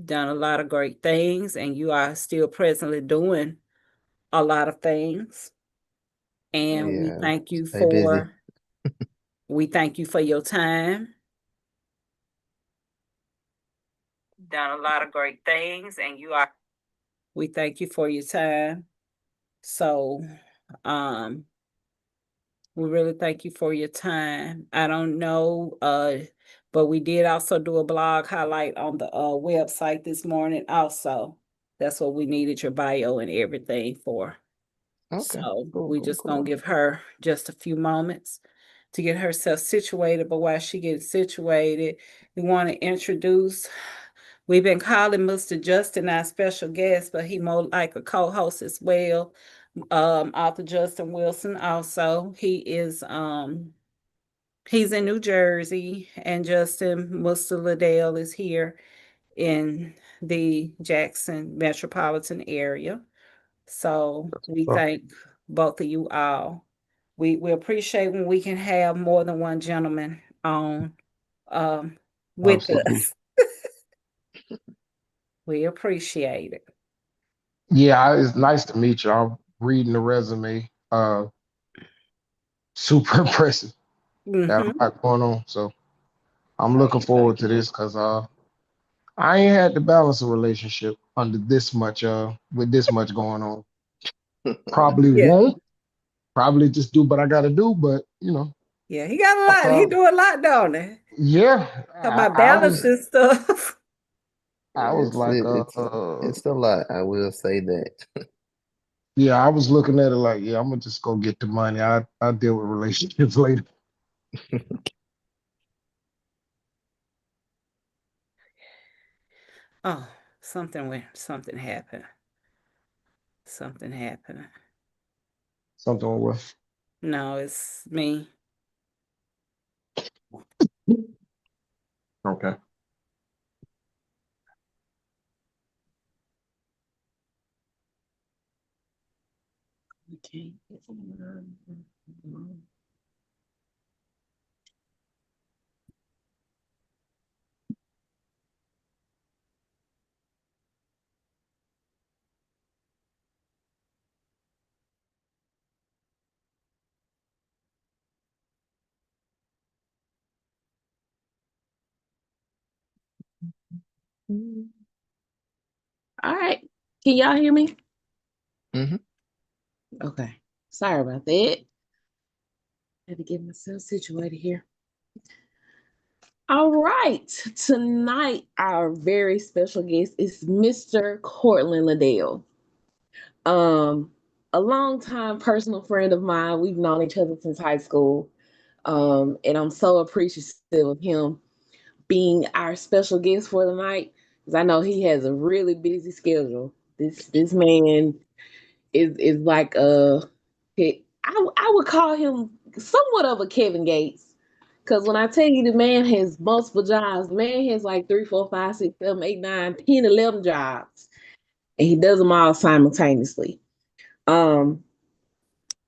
done a lot of great things, and you are still presently doing a lot of things. Oh And we yeah, thank you stay busy. for we thank you for your time. Done a lot of great things, and you are we thank you for your time. So, um, we really thank you for your time. I don't know, but we did also do a blog highlight on the website this morning also. That's what we needed your bio and everything for. Okay, So cool, we cool, just gonna cool. give her just a few moments to get herself situated. But while she gets situated, we want to introduce. We've been calling Mr. Justin our special guest, but he more like a co-host as well. Author Justin Wilson also. He's in New Jersey, and Justin Mr. Liddell is here in the Jackson metropolitan area. So we So, thank both of you all. We appreciate when we can have more than one gentleman on um, with absolutely. us. We appreciate it. Yeah, it's nice to meet you. I'm reading the resume. Super impressive. Got a Mm-hmm. lot going on. So I'm Thank looking you. Thank forward to you. this because I ain't had to balance a relationship under this much with this much going on. Probably Yeah. won't. Probably just do what I gotta do, but Yeah. He got a that's lot. He do a lot, don't he? yeah. Talk about I balance was and stuff. I was it's like it, it's a lot. I will say that. yeah, I was looking at it like, yeah, I'm gonna just go get the money. I deal with relationships later. Oh, something happened. Something happened. Something with No, it's me. okay. Okay. All right. Can y'all hear me? Hmm. Okay. Sorry about that. Had to get myself situated here. All right. Tonight, our very special guest is Mr. Courtland Liddell. Um, a longtime personal friend of mine. We've known each other since high school. And I'm so appreciative of him being our special guest for the night because I know he has a really busy schedule. This man is like I would call him somewhat of a Kevin Gates. Cause when I tell you the man has multiple jobs, the man has like 3, 4, 5, 6, 7, 8, 9, 10, 11 jobs. And he does them all simultaneously. Um,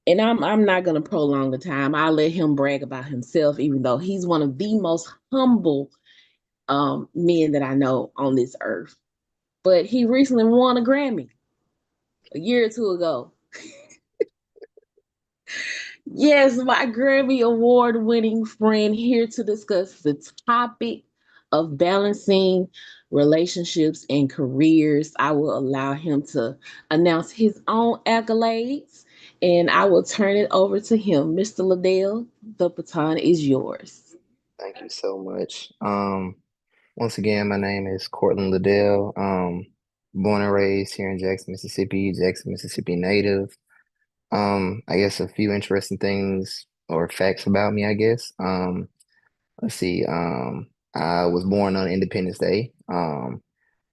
and I'm not gonna prolong the time. I'll let him brag about himself, even though he's one of the most humble men that I know on this earth. But he recently won a Grammy a year or two ago. Yes, my Grammy Award winning friend here to discuss the topic of balancing relationships and careers. I will allow him to announce his own accolades and I will turn it over to him. Mr. Liddell, the baton is yours. Thank you so much. Once again, my name is Courtland Liddell. Born and raised here in Jackson, Mississippi native. I guess a few interesting things or facts about me, I guess. Let's see. I was born on Independence Day.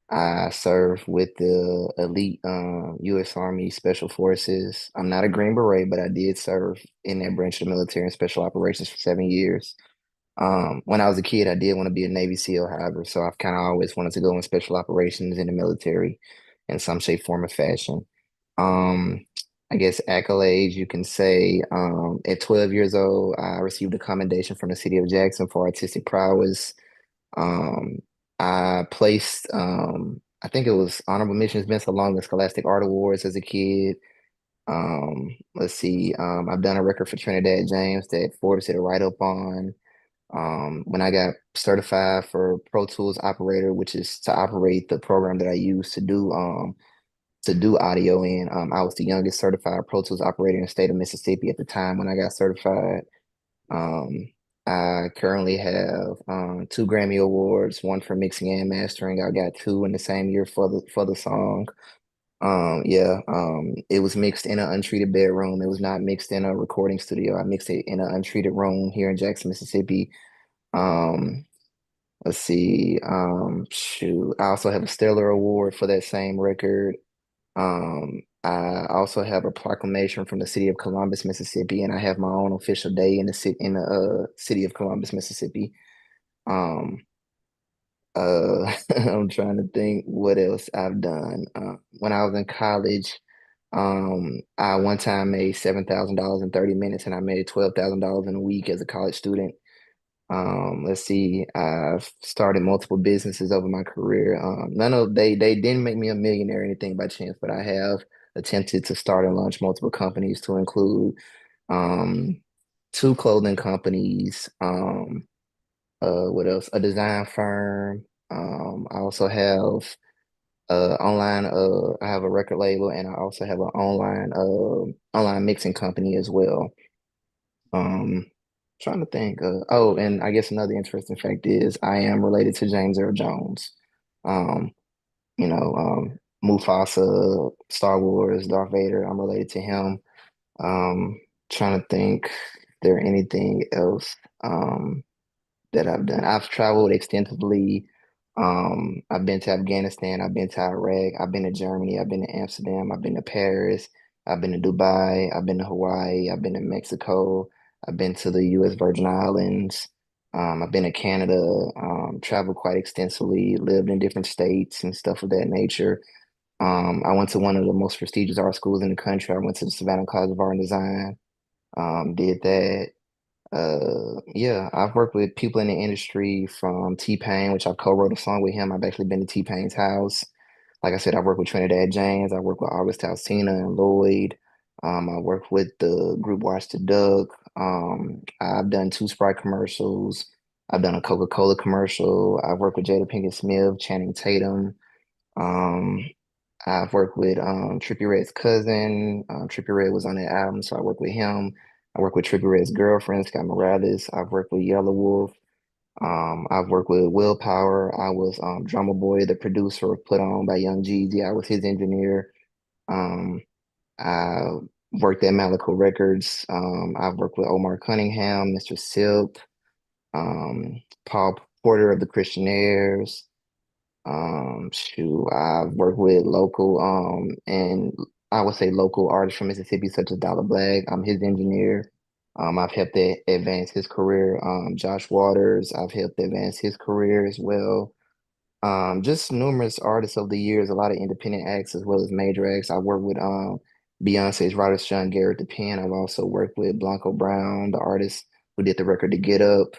I served with the elite U.S. Army Special Forces. I'm not a Green Beret, but I did serve in that branch of the military in special operations for 7 years. When I was a kid, I did want to be a Navy SEAL, however, so I've kind of always wanted to go in special operations in the military in some shape, form, or fashion. Um, I guess accolades, you can say, at 12 years old, I received a commendation from the city of Jackson for artistic prowess. Um, I placed, I think it was honorable mentions, been so long, the Scholastic Art Awards as a kid. Let's see, I've done a record for Trinidad James that Forbes did a write-up on. When I got certified for Pro Tools operator, which is to operate the program that I use to do audio in, I was the youngest certified Pro Tools operator in the state of Mississippi at the time when I got certified. Um, I currently have two Grammy Awards, one for mixing and mastering. I got two in the same year for the song. Yeah, it was mixed in an untreated bedroom. It was not mixed in a recording studio. I mixed it in an untreated room here in Jackson, Mississippi. Um, let's see. Shoot, I also have a Stellar Award for that same record. I also have a proclamation from the city of Columbus, Mississippi, and I have my own official day in the city of Columbus, Mississippi. Um, I'm trying to think what else I've done. When I was in college, I one time made $7,000 in 30 minutes, and I made $12,000 in a week as a college student. Let's see, I've started multiple businesses over my career. None of they didn't make me a millionaire or anything by chance, but I have attempted to start and launch multiple companies to include um two clothing companies, what else? A design firm. I also have online I have a record label and I also have an online mixing company as well. Trying to think. Oh, and I guess another interesting fact is I am related to James Earl Jones. Um, Mufasa, Star Wars, Darth Vader. I'm related to him. Um, Trying to think if there anything else. That I've done. I've traveled extensively. I've been to Afghanistan, I've been to Iraq, I've been to Germany, I've been to Amsterdam, I've been to Paris, I've been to Dubai, I've been to Hawaii, I've been to Mexico, I've been to the U.S. Virgin Islands, I've been to Canada, traveled quite extensively, lived in different states and stuff of that nature. I went to one of the most prestigious art schools in the country. I went to the Savannah College of Art and Design, did that. Yeah, I've worked with people in the industry from T-Pain, which I co-wrote a song with him. I've actually been to T-Pain's house. Like I said, I work with Trinidad James. I work with August Alsina and Lloyd. I work with the group Watch the Duck. I've done two Sprite commercials. I've done a Coca-Cola commercial. I've worked with Jada Pinkett Smith, Channing Tatum. Um, I've worked with Trippie Redd's cousin. Trippie Redd was on that album, so I worked with him. I worked with Trippie Redd's girlfriend, Scott Morales. I've worked with Yellow Wolf. I've worked with Willpower. I was Drummer Boy, the producer of Put On by Young Jeezy. I was his engineer. Um, I worked at Malico Records. I've worked with Omar Cunningham, Mr. Silk, Paul Porter of the Christianaires. Shoot, I've worked with local, and I would say local artists from Mississippi, such as Dollar Black. I'm his engineer. I've helped advance his career. Josh Waters, I've helped advance his career as well. Just numerous artists over the years, a lot of independent acts as well as major acts. I worked with Beyonce's writer Sean Garrett the Pen. I've also worked with Blanco Brown, the artist who did the record to Get Up.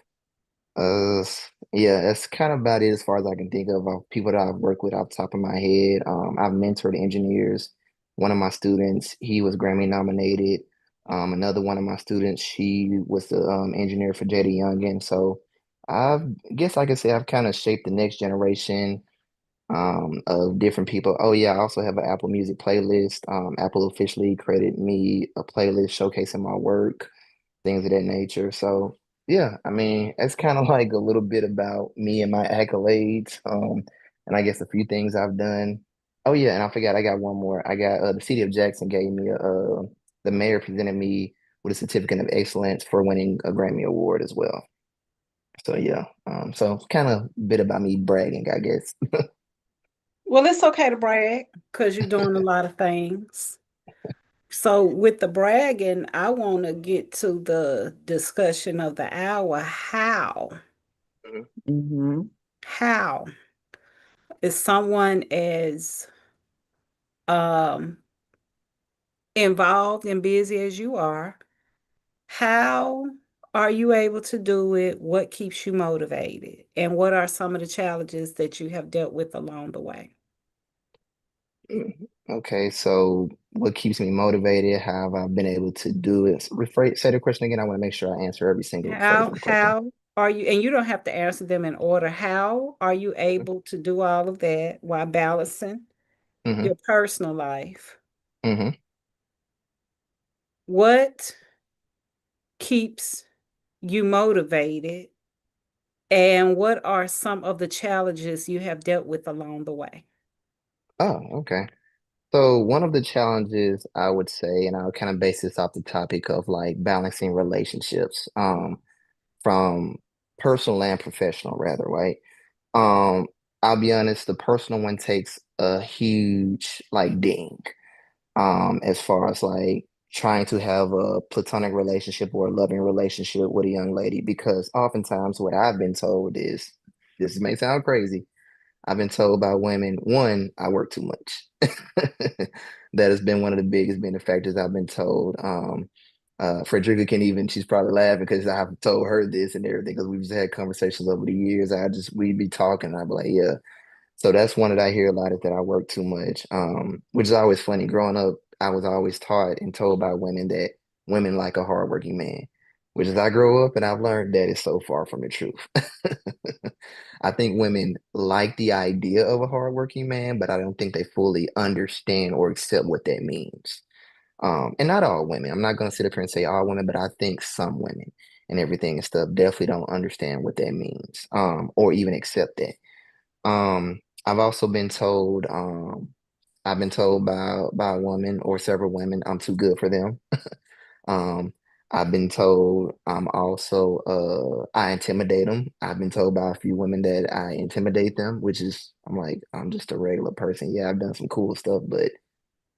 Uh, yeah, that's kind of about it as far as I can think of people that I've worked with off the top of my head. I've mentored engineers. One of my students, he was Grammy nominated. Another one of my students, she was the engineer for Jada Youngin. So I guess I could say I've kind of shaped the next generation of different people. Oh yeah, I also have an Apple Music playlist. Apple officially credited me a playlist showcasing my work, things of that nature. So yeah, I mean, it's kind of like a little bit about me and my accolades, and I guess a few things I've done. Oh yeah, and I forgot I got one more. I got the city of Jackson gave me the mayor presented me with a certificate of excellence for winning a Grammy Award as well. So yeah, so kind of bit about me bragging, I guess. Well, it's okay to brag because you're doing a lot of things. So, with the bragging, I want to get to the discussion of the hour. Mhm. Mm-hmm. How is someone as um, involved and busy as you are? How are you able to do it? What keeps you motivated? And what are some of the challenges that you have dealt with along the way? Okay, so what keeps me motivated? How have I been able to do it? Rephrase, say the question again. I want to make sure I answer every single phrase of the question. How are you, and you don't have to answer them in order. How are you able to do all of that while balancing Mm-hmm. your personal life? Mm-hmm. What keeps you motivated? And what are some of the challenges you have dealt with along the way? Oh, okay. So one of the challenges I would say, and I'll kind of base this off the topic of like balancing relationships, from personal and professional rather, right? Um, I'll be honest, the personal one takes a huge like ding. As far as like trying to have a platonic relationship or a loving relationship with a young lady, because oftentimes what I've been told is this may sound crazy. I've been told by women, one, I work too much. That has been one of the biggest benefactors I've been told. Frederica can even, she's probably laughing because I've told her this and everything because we've just had conversations over the years. We'd be talking, and I'd be like, yeah. So that's one that I hear a lot is that I work too much, which is always funny. Growing up, I was always taught and told by women that women like a hardworking man, which as I grow up and I've learned that is so far from the truth. I think women like the idea of a hardworking man, but I don't think they fully understand or accept what that means. And not all women. I'm not going to sit up here and say all women, but I think some women and everything and stuff definitely don't understand what that means, or even accept that. I've also been told, I've been told by a woman or several women, I'm too good for them. Um, I've been told I'm also I intimidate them. I've been told by a few women that I intimidate them, which is I'm like, I'm just a regular person. Yeah, I've done some cool stuff, but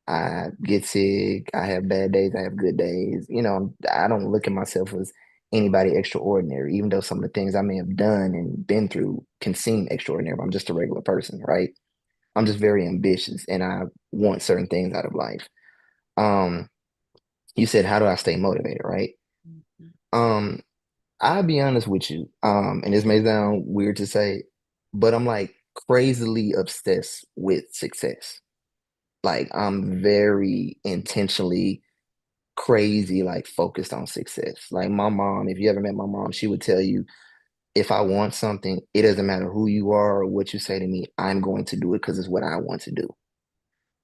I get sick, I have bad days, I have good days. I don't look at myself as anybody extraordinary, even though some of the things I may have done and been through can seem extraordinary. But I'm just a regular person, right? I'm just very ambitious and I want certain things out of life. Um, you said, how do I stay motivated, right? Mhm. Um, I'll be honest with you, and this may sound weird to say, but I'm like crazily obsessed with success. Like I'm very intentionally crazy, like focused on success. Like my mom, if you ever met my mom, she would tell you, if I want something, it doesn't matter who you are or what you say to me, I'm going to do it because it's what I want to do.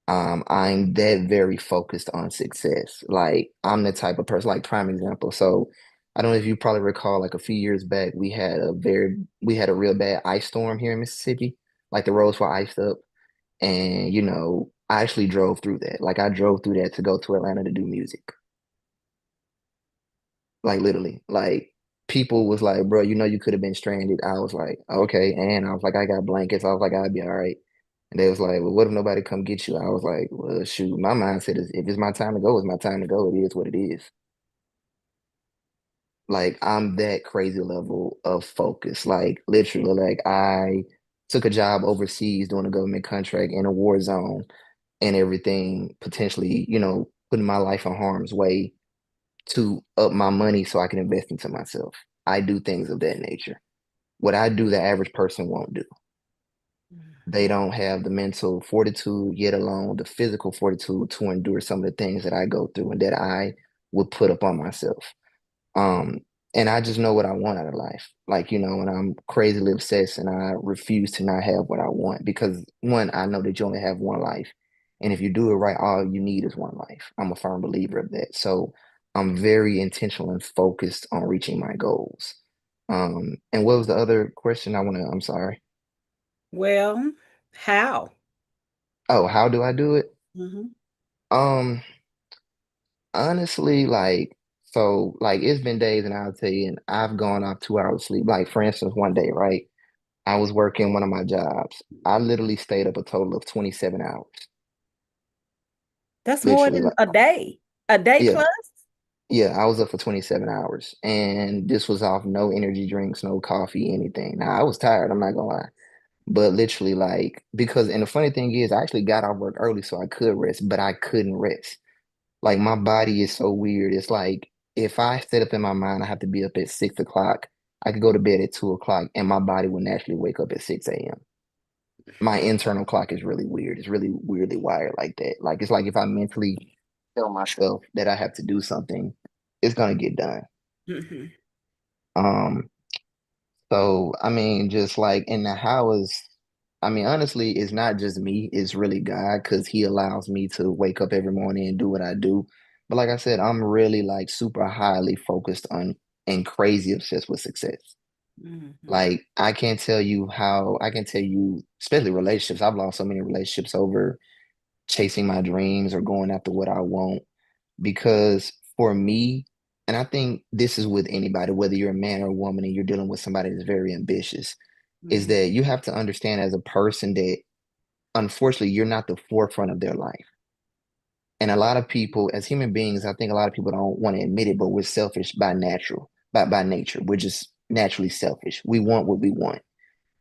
I'm that very focused on success. Like I'm the type of person, like prime example. So I don't know if you probably recall, like a few years back, we had a real bad ice storm here in Mississippi. Like the roads were iced up. And I actually drove through that. Like I drove through that to go to Atlanta to do music. Like literally. Like people was like, bro, you could have been stranded. I was like, okay. And I was like, I got blankets. I was like, I'd be all right. And they was like, well, what if nobody come get you? I was like, well, shoot, my mindset is if it's my time to go, it's my time to go. It is what it is. Like I'm that crazy level of focus. Like literally, like I took a job overseas doing a government contract in a war zone and everything, potentially, putting my life in harm's way to up my money so I can invest into myself. I do things of that nature. What I do, the average person won't do. They don't have the mental fortitude, yet alone the physical fortitude to endure some of the things that I go through and that I would put up on myself. Um, and I just know what I want out of life. Like, and I'm crazily obsessed and I refuse to not have what I want because one, I know that you only have one life. And if you do it right, all you need is one life. I'm a firm believer of that. So I'm very intentional and focused on reaching my goals. And what was the other question I'm sorry. Well, how? Oh, how do I do it? Mhm. Um, Honestly, like it's been days and I'll tell you, and I've gone off 2 hours sleep. Like for instance, one day, right? I was working one of my jobs. I literally stayed up a total of 27 hours. That's more Literally, than like, a day. A day yeah, plus? yeah, I was up for 27 hours. And this was off no energy drinks, no coffee, anything. Now I was tired, I'm not gonna lie. But literally, like, because and the funny thing is I actually got off work early so I could rest, but I couldn't rest. Like my body is so weird. It's like if I set up in my mind I have to be up at 6 o'clock, I could go to bed at 2 o'clock and my body will naturally wake up at 6 a.m. My internal clock is really weird. It's really weirdly wired like that. Like it's like if I mentally tell myself that I have to do something, it's gonna get done. Mhm. Um, so I mean, just like in the house, I mean, honestly, it's not just me, it's really God because He allows me to wake up every morning and do what I do. But like I said, I'm really like super highly focused on and crazy obsessed with success. Mhm. Like I can tell you, especially relationships. I've lost so many relationships over chasing my dreams or going after what I want. Because for me, and I think this is with anybody, whether you're a man or a woman and you're dealing with somebody that's very ambitious, is Mhm. that you have to understand as a person that unfortunately you're not the forefront of their life. And a lot of people, as human beings, I think a lot of people don't want to admit it, but we're selfish by nature. We're just naturally selfish. We want what we want.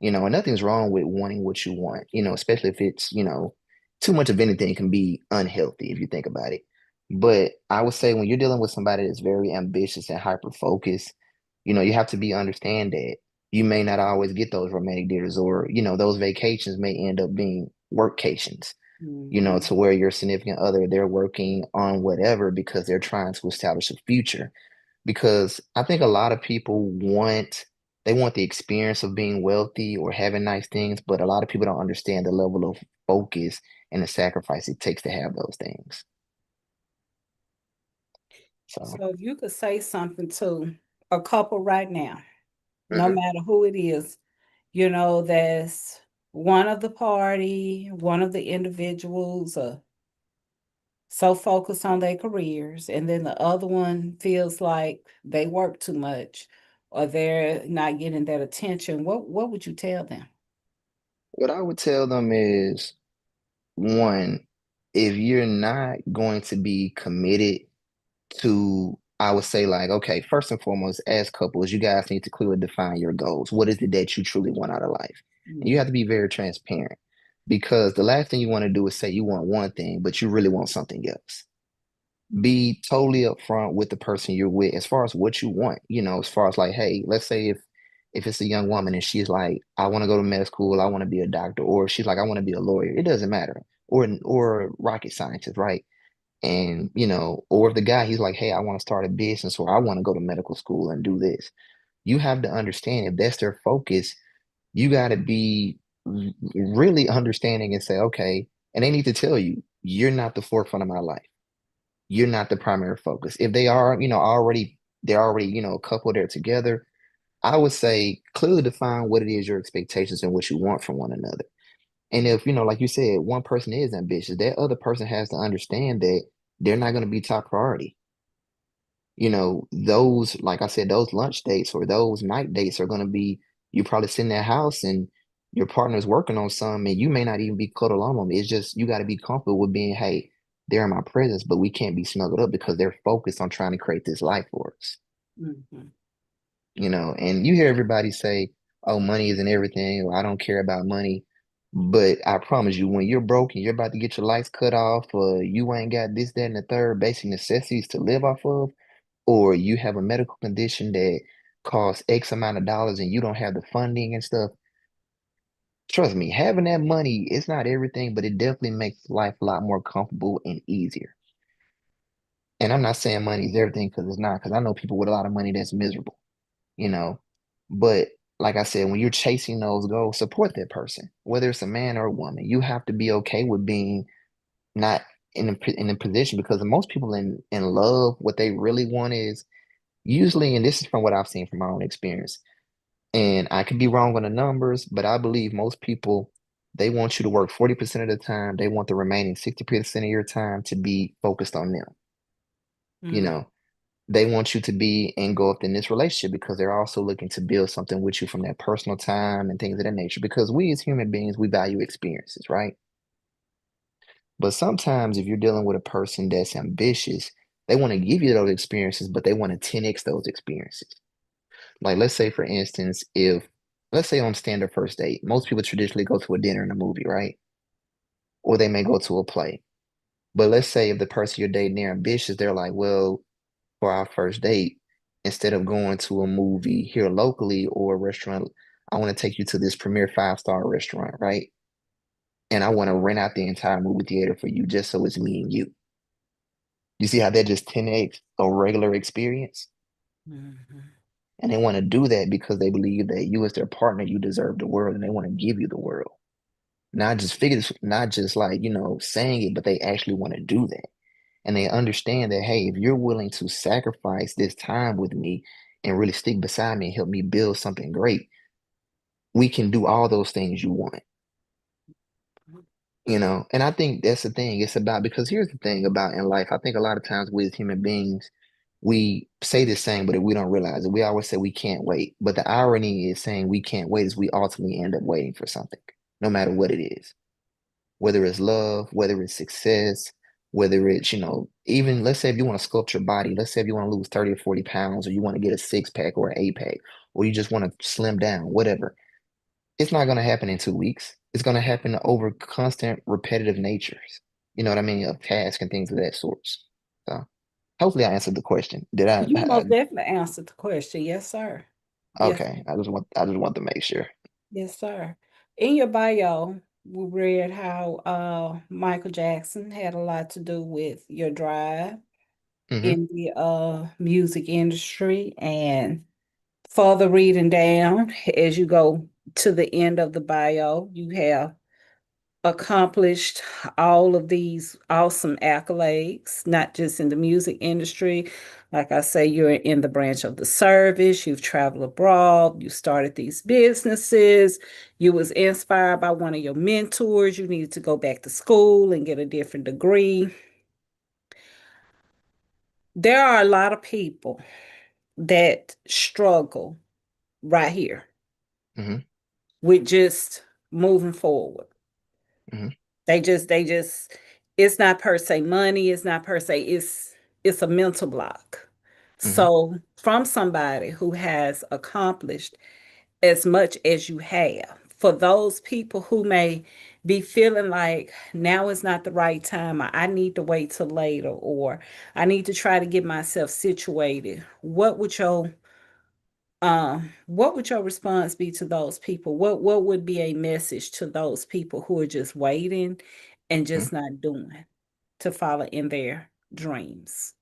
And nothing's wrong with wanting what you want, especially if it's, too much of anything can be unhealthy if you think about it. But I would say when you're dealing with somebody that's very ambitious and hyper focused, you have to be understand that you may not always get those romantic dinners or, those vacations may end up being workcations, Mhm. to where your significant other, they're working on whatever because they're trying to establish a future because I think a lot of people want the experience of being wealthy or having nice things, but a lot of people don't understand the level of focus and the sacrifice it takes to have those things. So, So if you could say something to a couple right now, no mhm. matter who it is, that's one of the party, one of the individuals so focused on their careers, and then the other one feels like they work too much or they're not getting that attention, what would you tell them? What I would tell them is one, if you're not going to be committed to, I would say, like, okay, first and foremost, as couples, you guys need to clearly define your goals. What is it that you truly want out of life? And you Mm, have to be very transparent because the last thing you want to do is say you want one thing, but you really want something else. Be totally upfront with the person you're with as far as what you want, as far as like, hey, let's say if it's a young woman and she's like, I want to go to med school, I want to be a doctor, or she's like, I want to be a lawyer, it doesn't matter, or a rocket scientist, right? And, or if the guy, he's like, hey, I want to start a business or I want to go to medical school and do this. You have to understand if that's their focus, you got to be really understanding and say, okay, and they need to tell you, you're not the forefront of my life. You're not the primary focus. If they are, they're already, a couple, they're together. I would say clearly define what it is your expectations and what you want from one another. And if, like you said, one person is ambitious, that other person has to understand that they're not going to be top priority. Those, like I said, those lunch dates or those night dates are going to be, you probably sit in that house and your partner's working on something and you may not even be cuddled on them. It's just, you got to be comfortable with being, hey, they're in my presence, but we can't be snuggled up because they're focused on trying to create this life for us, mhm, and you hear everybody say, oh, money isn't everything, or I don't care about money. But I promise you, when you're broke and you're about to get your lights cut off, or you ain't got this, that, and the third basic necessities to live off of, or you have a medical condition that costs X amount of dollars and you don't have the funding and stuff, trust me, having that money, it's not everything, but it definitely makes life a lot more comfortable and easier. And I'm not saying money is everything because it's not, because I know people with a lot of money that's miserable, you know. But like I said, when you're chasing those goals, support that person, whether it's a man or a woman. You have to be okay with being not in a position because most people in love, what they really want is usually, and this is from what I've seen from my own experience, and I could be wrong on the numbers, but I believe most people, they want you to work 40% of the time. They want the remaining 60% of your time to be focused on them. You mm, know, they want you to be engulfed in this relationship because they're also looking to build something with you from that personal time and things of that nature. Because we as human beings, we value experiences, right? But sometimes if you're dealing with a person that's ambitious, they want to give you those experiences, but they want to 10x those experiences. Like, let's say, for instance, let's say on standard first date, most people traditionally go to a dinner and a movie, right? Or they may go to a play. But let's say if the person you're dating, they're ambitious, they're like, well, for our first date, instead of going to a movie here locally or a restaurant, I want to take you to this premier five-star restaurant, right? And I want to rent out the entire movie theater for you just so it's me and you. You see how that just 10x a regular experience? Mhm. And they want to do that because they believe that you as their partner, you deserve the world and they want to give you the world. Not just like, saying it, but they actually want to do that. And they understand that, hey, if you're willing to sacrifice this time with me and really stick beside me and help me build something great, we can do all those things you want. And I think that's the thing. It's about, because here's the thing about in life, I think a lot of times we as human beings, we say the same, but we don't realize it. We always say we can't wait. But the irony is saying we can't wait is we ultimately end up waiting for something, no matter what it is. Whether it's love, whether it's success, whether it's, even let's say if you want to sculpt your body, let's say if you want to lose 30 or 40 pounds, or you want to get a six pack or an eight pack, or you just want to slim down, whatever. It's not going to happen in 2 weeks. It's going to happen over constant repetitive natures, you know what I mean, of tasks and things of that sort. So hopefully I answered the question. Did I? You most definitely answered the question. Yes, sir. Yes, Okay. I just want to make sure. yes, sir. In your bio, we read how Michael Jackson had a lot to do with your drive Hmm. in the music industry, and further reading down as you go to the end of the bio, you have accomplished all of these awesome accolades, not just in the music industry. Like I say, you're in the branch of the service, you've traveled abroad, you started these businesses, you was inspired by one of your mentors, you needed to go back to school and get a different degree. There are a lot of people that struggle right here Hmm. with just moving forward. Hmm. They just it's not per se money, it's not per se, it's a mental block. Hmm. So from somebody who has accomplished as much as you have, for those people who may be feeling like now is not the right time, or I need to wait till later, or I need to try to get myself situated, what would your response be to those people? What would be a message to those people who are just waiting and Hmm. just not doing to follow in their dreams?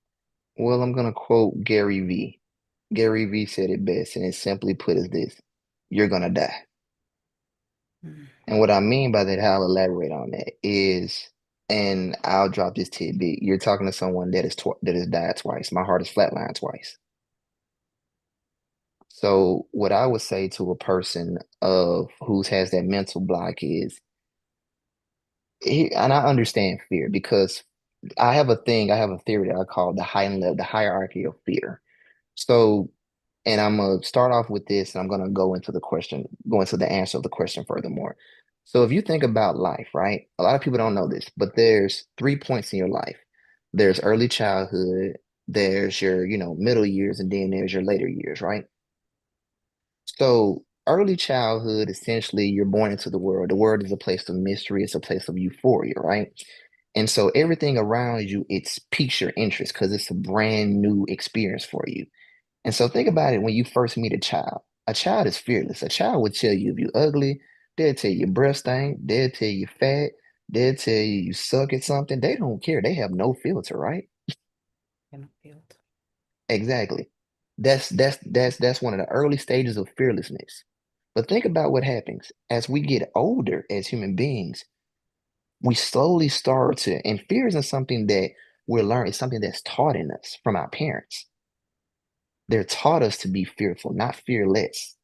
Well, I'm going to quote Gary V. Gary V said it best, and it's simply put as this: you're going to die. Mm. And what I mean by that, how I'll elaborate on that is, and I'll drop this tidbit. You're talking to someone that has died twice. My heart is flatlined twice. So what I would say to a person of who has that mental block is, and I understand fear because I have a theory that I call the the hierarchy of fear. So, and I'm gonna start off with this, and I'm gonna go into the answer of the question furthermore. So, if you think about life, right? A lot of people don't know this, but there's 3 points in your life. There's early childhood, there's your, middle years, and then there's your later years, right? So, early childhood, essentially, you're born into the world. The world is a place of mystery, it's a place of euphoria, right? And so everything around you, it's piques your interest because it's a brand new experience for you. And so think about it when you first meet a child. A child is fearless. A child will tell you if you're ugly, they'll tell you your breath stink, they'll tell you you're fat, they'll tell you you suck at something. They don't care. They have no filter, right? In the field. Exactly. That's one of the early stages of fearlessness. But think about what happens as we get older as human beings. We slowly start to, and fear isn't something that we're learning, it's something that's taught in us from our parents. They're taught us to be fearful, not fearless.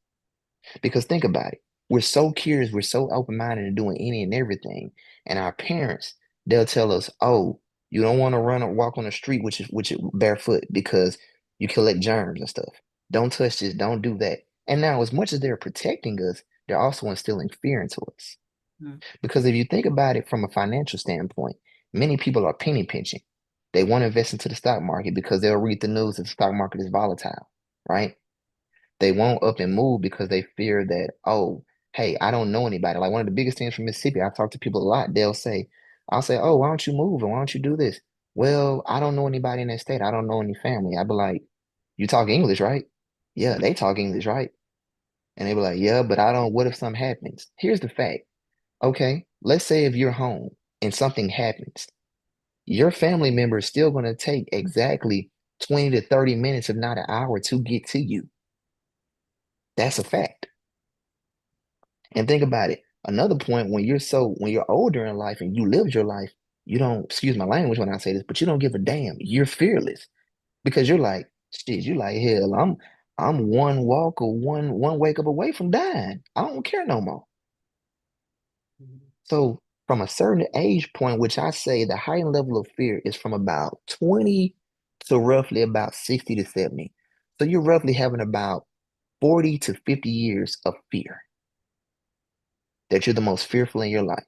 Because think about it. We're so curious, we're so open-minded and doing any and everything. And our parents, they'll tell us, oh, you don't want to run or walk on the street which is barefoot because you collect germs and stuff. Don't touch this, don't do that. And now, as much as they're protecting us, they're also instilling fear into us. Mm. Because if you think about it from a financial standpoint, many people are penny pinching. They want to invest into the stock market because they'll read the news that the stock market is volatile, right? They won't up and move because they fear that, oh, hey, I don't know anybody. Like one of the biggest things from Mississippi, I talk to people a lot. I'll say, oh, why don't you move and why don't you do this? Well, I don't know anybody in that state. I don't know any family. I'd be like, you talk English, right? Yeah, they talk English, right? And they be like, yeah, but I don't, what if something happens? Here's the fact. Okay, let's say if you're home and something happens, your family member is still going to take exactly 20 to 30 minutes, if not an hour, to get to you. That's a fact. And think about it. Another point, when you're older in life and you lived your life, you don't, excuse my language when I say this, but you don't give a damn. You're fearless because you're like, shit, you like, hell, I'm one walk or one wake up away from dying. I don't care no more. So from a certain age point, which I say the heightened level of fear is from about 20 to roughly about 60 to 70. So you're roughly having about 40 to 50 years of fear that you're the most fearful in your life.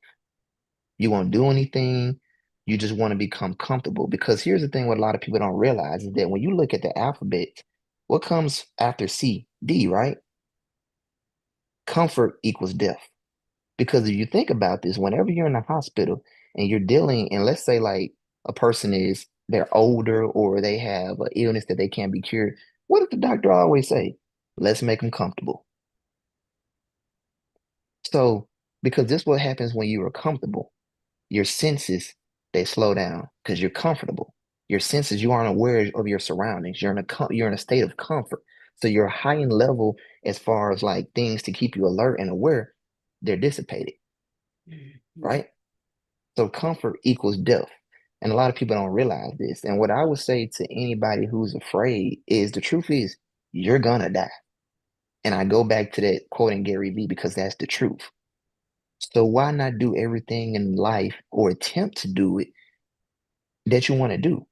You won't do anything. You just want to become comfortable. Because here's the thing, what a lot of people don't realize is that when you look at the alphabet, what comes after C? D, right? Comfort equals death. Because if you think about this, whenever you're in the hospital and you're dealing, and let's say like a person they're older or they have an illness that they can't be cured, what does the doctor always say? Let's make them comfortable. So, because this is what happens when you are comfortable. Your senses, they slow down because you're comfortable. Your senses, you aren't aware of your surroundings. You're in a state of comfort. So your heightened level as far as like things to keep you alert and aware, they're dissipated, right? So comfort equals death. And a lot of people don't realize this. And what I would say to anybody who's afraid is the truth is you're gonna die. And I go back to that quoting Gary Vee because that's the truth. So why not do everything in life or attempt to do it that you want to do?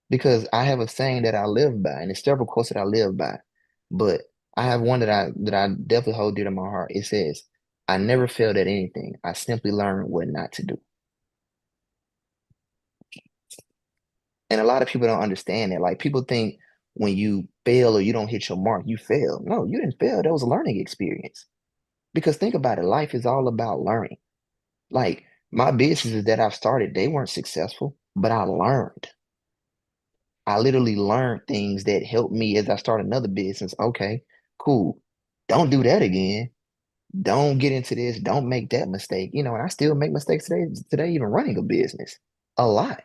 Because I have a saying that I live by, and there's several quotes that I live by, but I have one that I definitely hold dear to my heart. It says, "I never failed at anything. I simply learned what not to do." And a lot of people don't understand that. Like people think when you fail or you don't hit your mark, you fail. No, you didn't fail. That was a learning experience. Because think about it, life is all about learning. Like my businesses that I've started, they weren't successful, but I learned. I literally learned things that helped me as I start another business. Okay, cool. Don't do that again. Don't get into this. Don't make that mistake. And I still make mistakes today, even running a business. A lot,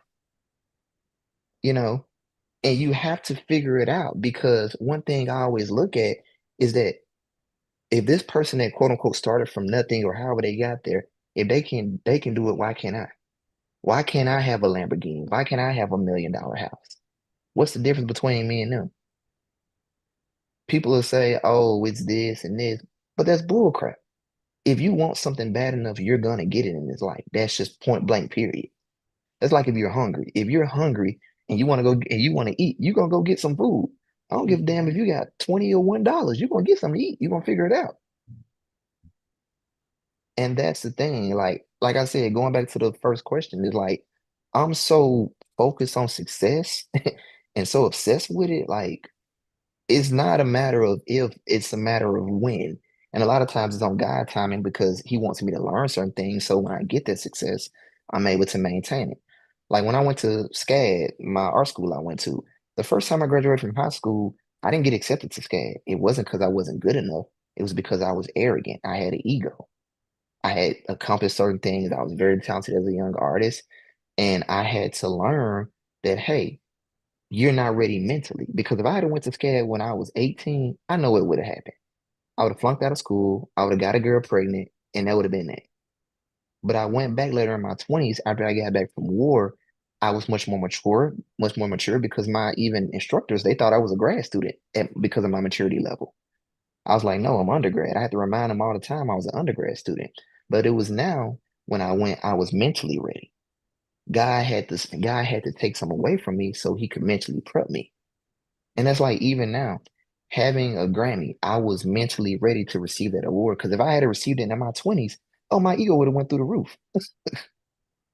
you know. And you have to figure it out because one thing I always look at is that if this person that quote unquote started from nothing or however they got there, if they can do it, why can't I? Why can't I have a Lamborghini? Why can't I have $1 million house? What's the difference between me and them? People will say, oh, it's this and this, but that's bull crap. If you want something bad enough, you're gonna get it in this life. That's just point blank, period. That's like if you're hungry. If you're hungry and you want to go and you want to eat, you're gonna go get some food. I don't give a damn if you got 20 or $1. You're gonna get something to eat. You're gonna figure it out. And that's the thing. Like I said, going back to the first question, is like I'm so focused on success and so obsessed with it. Like it's not a matter of if, it's a matter of when. And a lot of times it's on God timing because He wants me to learn certain things. So when I get that success, I'm able to maintain it. Like when I went to SCAD, my art school I went to, the first time I graduated from high school, I didn't get accepted to SCAD. It wasn't because I wasn't good enough. It was because I was arrogant. I had an ego. I had accomplished certain things. I was very talented as a young artist. And I had to learn that, hey, you're not ready mentally. Because if I had went to SCAD when I was 18, I know what would have happened. I would have flunked out of school. I would have got a girl pregnant, and that would have been that. But I went back later in my 20s after I got back from war. I was much more mature because my even instructors, they thought I was a grad student because of my maturity level. I was like, no, I'm undergrad. I had to remind them all the time I was an undergrad student. But it was now when I went, I was mentally ready. God had to take some away from me so He could mentally prep me. And that's like even now, having a Grammy, I was mentally ready to receive that award. Because if I had received it in my 20s, oh, my ego would have went through the roof.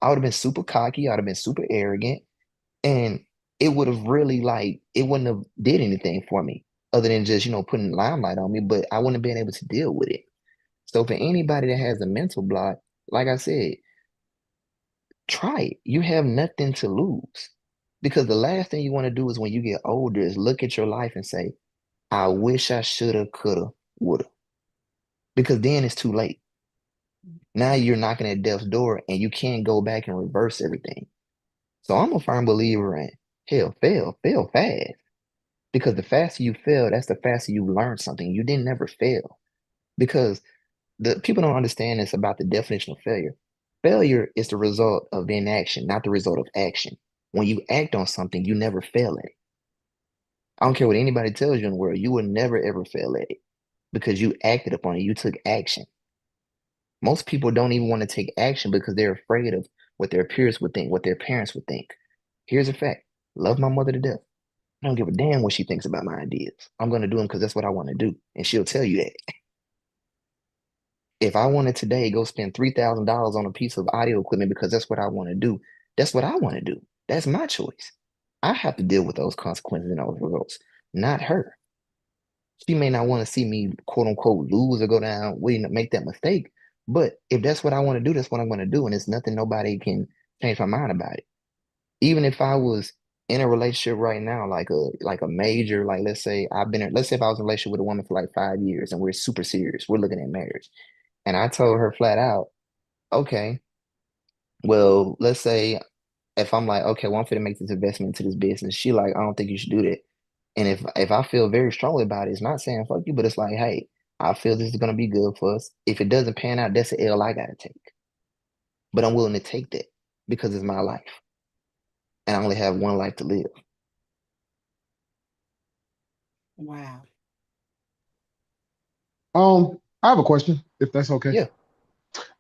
I would have been super cocky. I'd have been super arrogant. And it would have really like, it wouldn't have did anything for me other than just, putting limelight on me, but I wouldn't have been able to deal with it. So for anybody that has a mental block, like I said, try it. You have nothing to lose. Because the last thing you want to do is when you get older is look at your life and say, I wish I shoulda, coulda, woulda. Because then it's too late. Now you're knocking at death's door and you can't go back and reverse everything. So I'm a firm believer in hell, fail fast. Because the faster you fail, that's the faster you learn something. You didn't never fail. Because the people don't understand this about the definition of failure. Failure is the result of inaction, not the result of action. When you act on something, you never fail at it. I don't care what anybody tells you in the world, you will never ever fail at it because you acted upon it. You took action. Most people don't even want to take action because they're afraid of what their peers would think, what their parents would think. Here's a fact. Love my mother to death. I don't give a damn what she thinks about my ideas. I'm going to do them because that's what I want to do. And she'll tell you that. If I wanted today go spend $3,000 on a piece of audio equipment because that's what I want to do, that's what I want to do. That's my choice. I have to deal with those consequences and those results, not her. She may not want to see me quote unquote lose or go down, waiting to make that mistake. But if that's what I want to do, that's what I'm going to do. And it's nothing nobody can change my mind about it. Even if I was in a relationship right now, like a major, like let's say if I was in a relationship with a woman for like 5 years and we're super serious, we're looking at marriage. And I told her flat out, okay, well, let's say if I'm like, okay, well, I'm going to make this investment into this business, she like, I don't think you should do that. And if I feel very strongly about it, it's not saying fuck you, but it's like, hey, I feel this is gonna be good for us. If it doesn't pan out, that's an L I gotta take. But I'm willing to take that because it's my life. And I only have one life to live. Wow. I have a question, if that's okay. Yeah.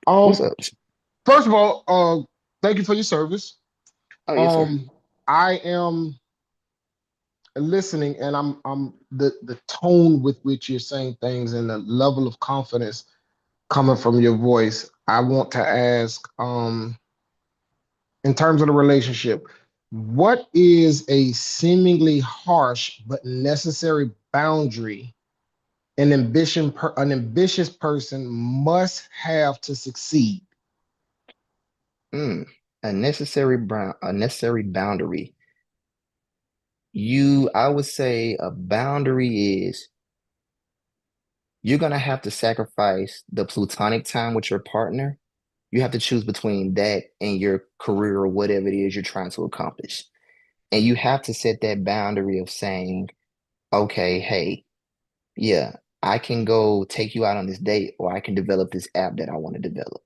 What's Um, up? First of all, thank you for your service. Oh, yes, sir. I am listening, and I'm the tone with which you're saying things and the level of confidence coming from your voice. I want to ask, in terms of the relationship, what is a seemingly harsh but necessary boundary an ambitious person must have to succeed? Mm. A necessary boundary. I would say a boundary is you're gonna have to sacrifice the plutonic time with your partner. You have to choose between that and your career or whatever it is you're trying to accomplish. And you have to set that boundary of saying, okay, hey, yeah, I can go take you out on this date, or I can develop this app that I want to develop.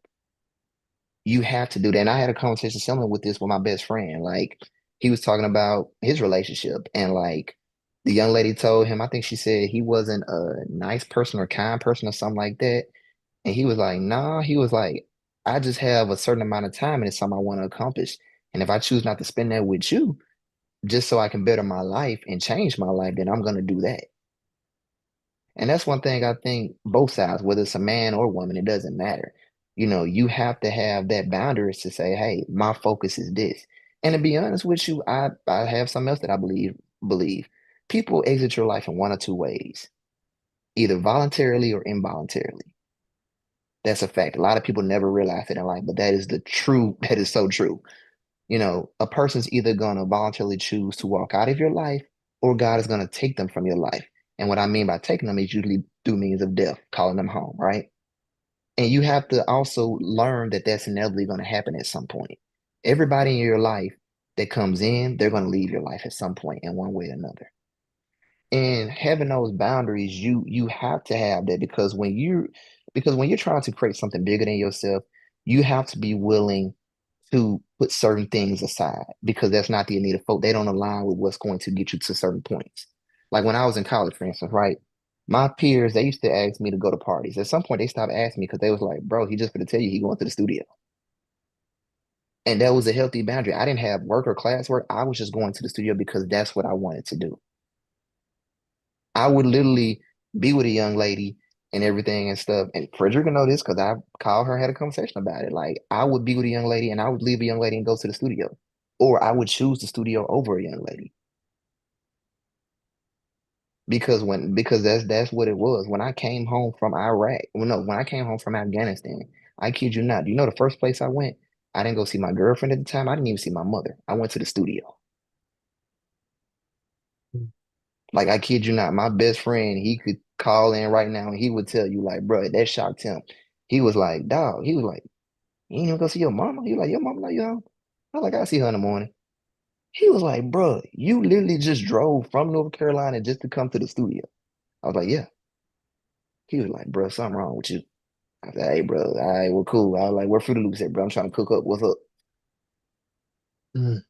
You have to do that. And I had a conversation similar with this with my best friend. Like, he was talking about his relationship, and like the young lady told him, I think she said he wasn't a nice person or kind person or something like that. And he was like, nah, he was like, I just have a certain amount of time and it's something I want to accomplish. And if I choose not to spend that with you, just so I can better my life and change my life, then I'm going to do that. And that's one thing I think both sides, whether it's a man or woman, it doesn't matter. You have to have that boundaries to say, hey, my focus is this. And to be honest with you, I have something else that I believe. People exit your life in one or two ways, either voluntarily or involuntarily. That's a fact. A lot of people never realize it in life, but that is so true. A person's either gonna voluntarily choose to walk out of your life or God is gonna take them from your life. And what I mean by taking them is usually through means of death, calling them home, right? And you have to also learn that that's inevitably gonna happen at some point. Everybody in your life that comes in, they're gonna leave your life at some point in one way or another. And having those boundaries, you have to have that because when you're trying to create something bigger than yourself, you have to be willing to put certain things aside because that's not the Anita folk. They don't align with what's going to get you to certain points. Like when I was in college, for instance, right? My peers, they used to ask me to go to parties. At some point, they stopped asking me because they was like, bro, he just gonna tell you he going to the studio. And that was a healthy boundary. I didn't have work or class work. I was just going to the studio because that's what I wanted to do. I would literally be with a young lady and everything and stuff. And Frederick will know this because I called her, had a conversation about it. Like I would be with a young lady and I would leave a young lady and go to the studio. Or I would choose the studio over a young lady. Because that's what it was. When I came home from Iraq, well, no, when I came home from Afghanistan, I kid you not, do you know the first place I went? I didn't go see my girlfriend at the time. I didn't even see my mother. I went to the studio. Like I kid you not, my best friend, he could call in right now and he would tell you, like, bro, that shocked him. He was like, dog, he was like, you ain't even go see your mama? He was like, your mama not you home? I was like, I'll see her in the morning. He was like, bro, you literally just drove from North Carolina just to come to the studio. I was like, yeah. He was like, bro, something wrong with you. I said, hey, bro, all right, well, cool. I was like, where Fruit Loops at, bro? I'm trying to cook up. What's up? Mm.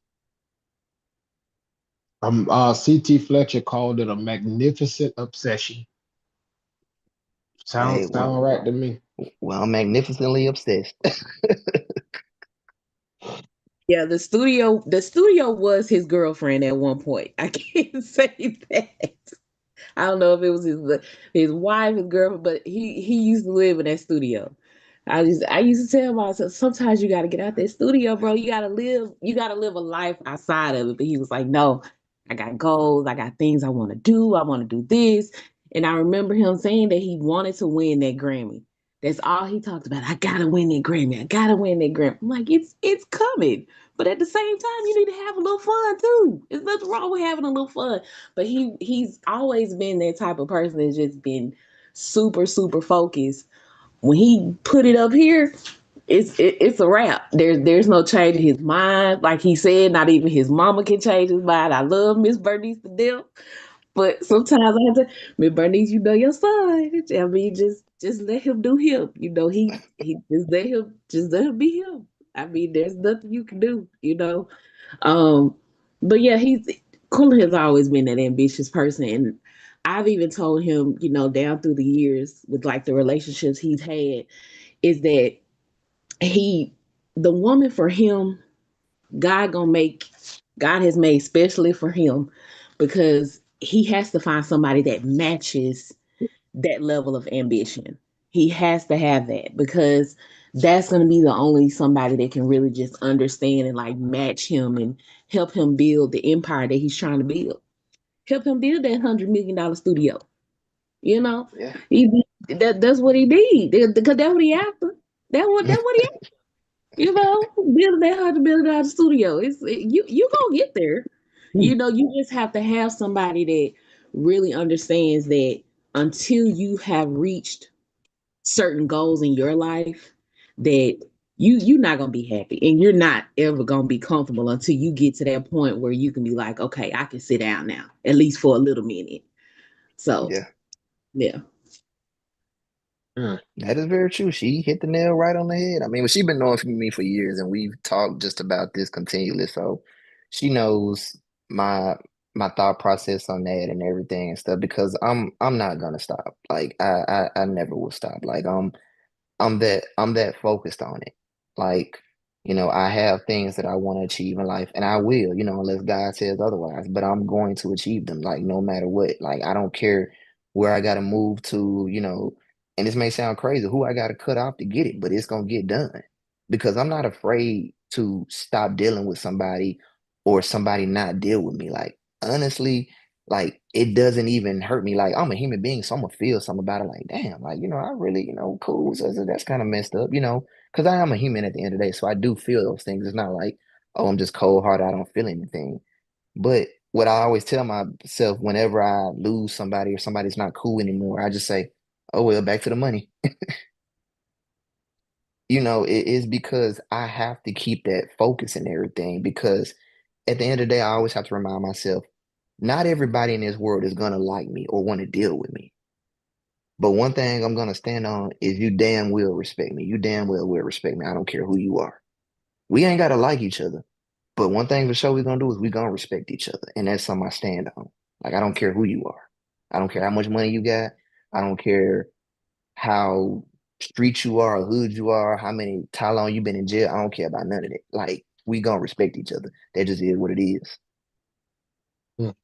CT Fletcher called it a magnificent obsession. Hey, Sound right to me. well, I'm magnificently obsessed. Yeah, the studio was his girlfriend at one point. I can't say that. I don't know if it was his wife, his girlfriend, but he used to live in that studio. I used to tell myself sometimes you got to get out that studio, bro. You got to live a life outside of it. But he was like, no, I got goals, I got things I want to do. I want to do this, and I remember him saying that he wanted to win that Grammy. That's all he talked about. I gotta win that Grammy. I gotta win that Grammy. I'm like, it's coming. But at the same time, you need to have a little fun too. There's nothing wrong with having a little fun. But he's always been that type of person that's just been super, super focused. When he put it up here, it's a wrap. There's no changing his mind. Like he said, not even his mama can change his mind. I love Miss Bernice to death. But sometimes I have to, Miss Bernice, you know your son. I mean, just let him do him. He just let him be him. I mean, there's nothing you can do. Um, but yeah, Cooley has always been that ambitious person, and I've even told him, down through the years with like the relationships he's had, is that he, the woman for him, God gonna make, God has made specially for him, because he has to find somebody that matches that level of ambition. He has to have that, because that's going to be the only somebody that can really just understand and like match him and help him build the empire that he's trying to build. Help him build that $100 million studio. You know, Yeah, that's what he need, because that's what he after. That's what he after. Building that $100 million studio. You gonna get there. You just have to have somebody that really understands that until you have reached certain goals in your life, that you're not gonna be happy, and you're not ever gonna be comfortable until you get to that point where you can be like, okay, I can sit down now, at least for a little minute. So yeah. yeah. Mm. That is very true. She hit the nail right on the head. I mean, well, she's been knowing me for years, and we've talked just about this continually. So she knows my my thought process on that and everything and stuff. Because I'm not gonna stop. Like I never will stop. Like I'm that focused on it. Like, I have things that I want to achieve in life, and I will, unless God says otherwise, but I'm going to achieve them, like no matter what. Like I don't care where I gotta move to, and this may sound crazy, who I gotta cut off to get it, but it's gonna get done. Because I'm not afraid to stop dealing with somebody or somebody not deal with me. Like honestly, like it doesn't even hurt me. Like I'm a human being, so I'm gonna feel something about it. Like, damn, like I really, cool. So that's kind of messed up, because I am a human at the end of the day. So I do feel those things. It's not like, oh, I'm just cold hearted. I don't feel anything. But what I always tell myself whenever I lose somebody or somebody's not cool anymore, I just say, oh well, back to the money. It is because I have to keep that focus and everything. Because at the end of the day, I always have to remind myself, not everybody in this world is gonna like me or want to deal with me. But one thing I'm gonna stand on is you damn well respect me. You damn well will respect me. I don't care who you are. We ain't gotta like each other. But one thing for sure we're gonna do is we're gonna respect each other. And that's something I stand on. Like I don't care who you are. I don't care how much money you got. I don't care how street you are or hood you are, how long you been in jail. I don't care about none of that. Like we gonna respect each other. That just is what it is. Mm.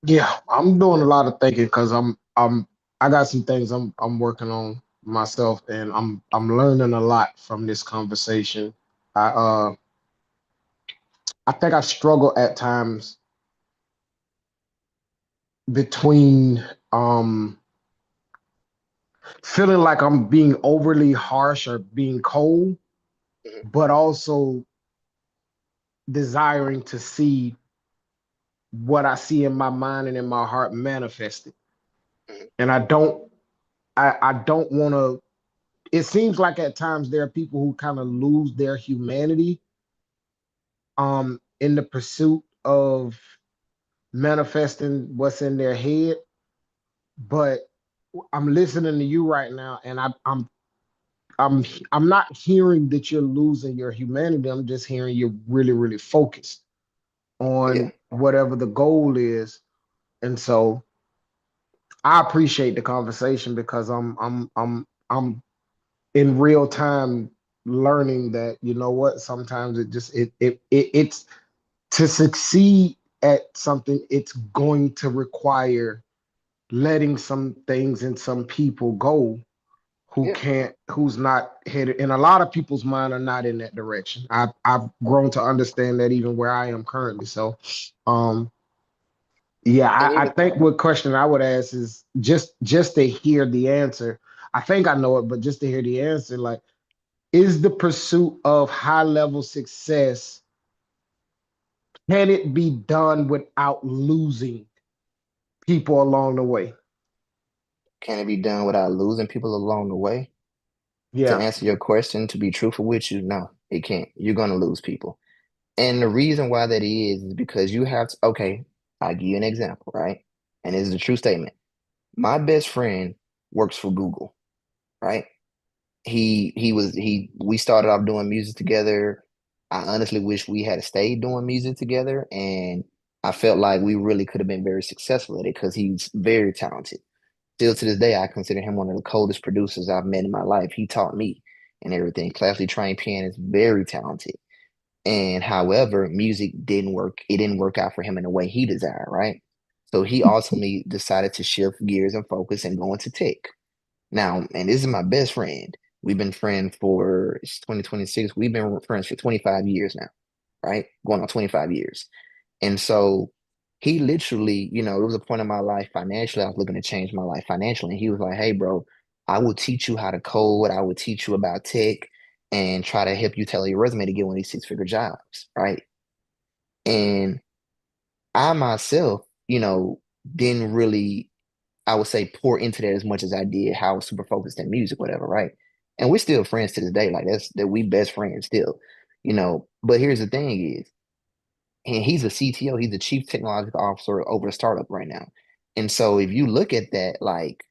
Yeah, I'm doing a lot of thinking because I got some things I'm working on myself, and I'm learning a lot from this conversation. I uh I think I struggle at times between feeling like I'm being overly harsh or being cold, Mhm, but also desiring to see what I see in my mind and in my heart manifested. mhm. And I don't want to. It seems like at times there are people who kind of lose their humanity in the pursuit of manifesting what's in their head. But I'm listening to you right now, and I'm I'm not hearing that you're losing your humanity. I'm just hearing you're really, really focused Yeah. on whatever the goal is. And so I appreciate the conversation because I'm in real time learning that you know what sometimes it's to succeed at something it's going to require letting some things and some people go Yeah. who's not headed, and a lot of people's mind are not in that direction. I've grown to understand that even where I am currently. So um yeah, And I even think what question I would ask is just to hear the answer. I think I know it, but just to hear the answer, like, is the pursuit of high level success, can it be done without losing people along the way? can it be done without losing people along the way? To Yeah. answer your question, to be truthful with you, no, it can't. You're gonna lose people. And the reason why that is because you have to, okay, I'll give you an example, right? And this is a true statement. My best friend works for Google, right? He we started off doing music together. I honestly wish we had stayed doing music together, and I felt like we really could have been very successful at it because he's very talented. Still to this day, I consider him one of the coldest producers I've met in my life. He taught me and everything. Classically trained pianist, very talented. And however, music didn't work. It didn't work out for him in the way he desired, right? So he ultimately decided to shift gears and focus and go into tech. Now, and this is my best friend. We've been friends for it's 2026. We've been friends for 25 years now, right? Going on 25 years. And so he literally, it was a point in my life financially. I was looking to change my life financially. And he was like, hey, bro, I will teach you how to code. I will teach you about tech and try to help you tailor your resume to get one of these six-figure jobs, right? And I myself, didn't really, I would say, pour into that as much as I did how I was super focused in music, whatever, right? And we're still friends to this day. Like that we best friends still, But here's the thing is, and he's a CTO, he's the chief technological officer over a startup right now. And so if you look at that, like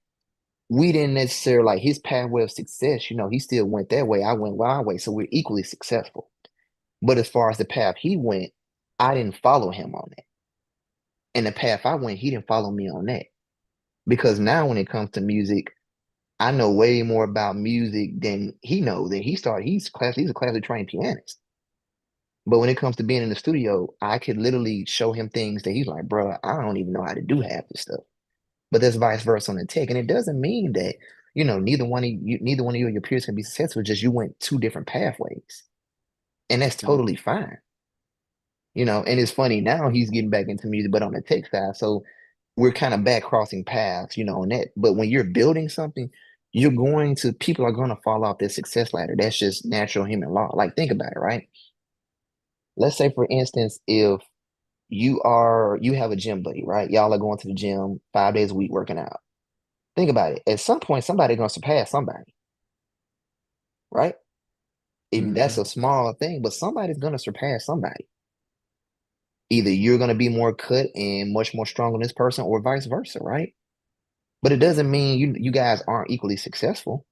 we didn't necessarily like his pathway of success, he still went that way. I went my way. So we're equally successful. But as far as the path he went, I didn't follow him on that. And the path I went, he didn't follow me on that. Because now when it comes to music, I know way more about music than he knows. And he's a classically trained pianist. But when it comes to being in the studio, I could literally show him things that he's like, bro, I don't even know how to do half this stuff. But that's vice versa on the tech. And it doesn't mean that, neither one of you or your peers can be successful, just you went two different pathways. And that's totally fine. And it's funny now he's getting back into music, but on the tech side. So we're kind of back crossing paths, on that. But when you're building something, people are going to fall off their success ladder. That's just natural human law. Like, think about it, right? Let's say, for instance, if you have a gym buddy, right? Y'all are going to the gym 5 days a week working out. Think about it. At some point, somebody's going to surpass somebody, right? Even that's Mhm. a small thing, but somebody's going to surpass somebody. Either you're going to be more cut and much more strong than this person, or vice versa, right? But it doesn't mean you guys aren't equally successful.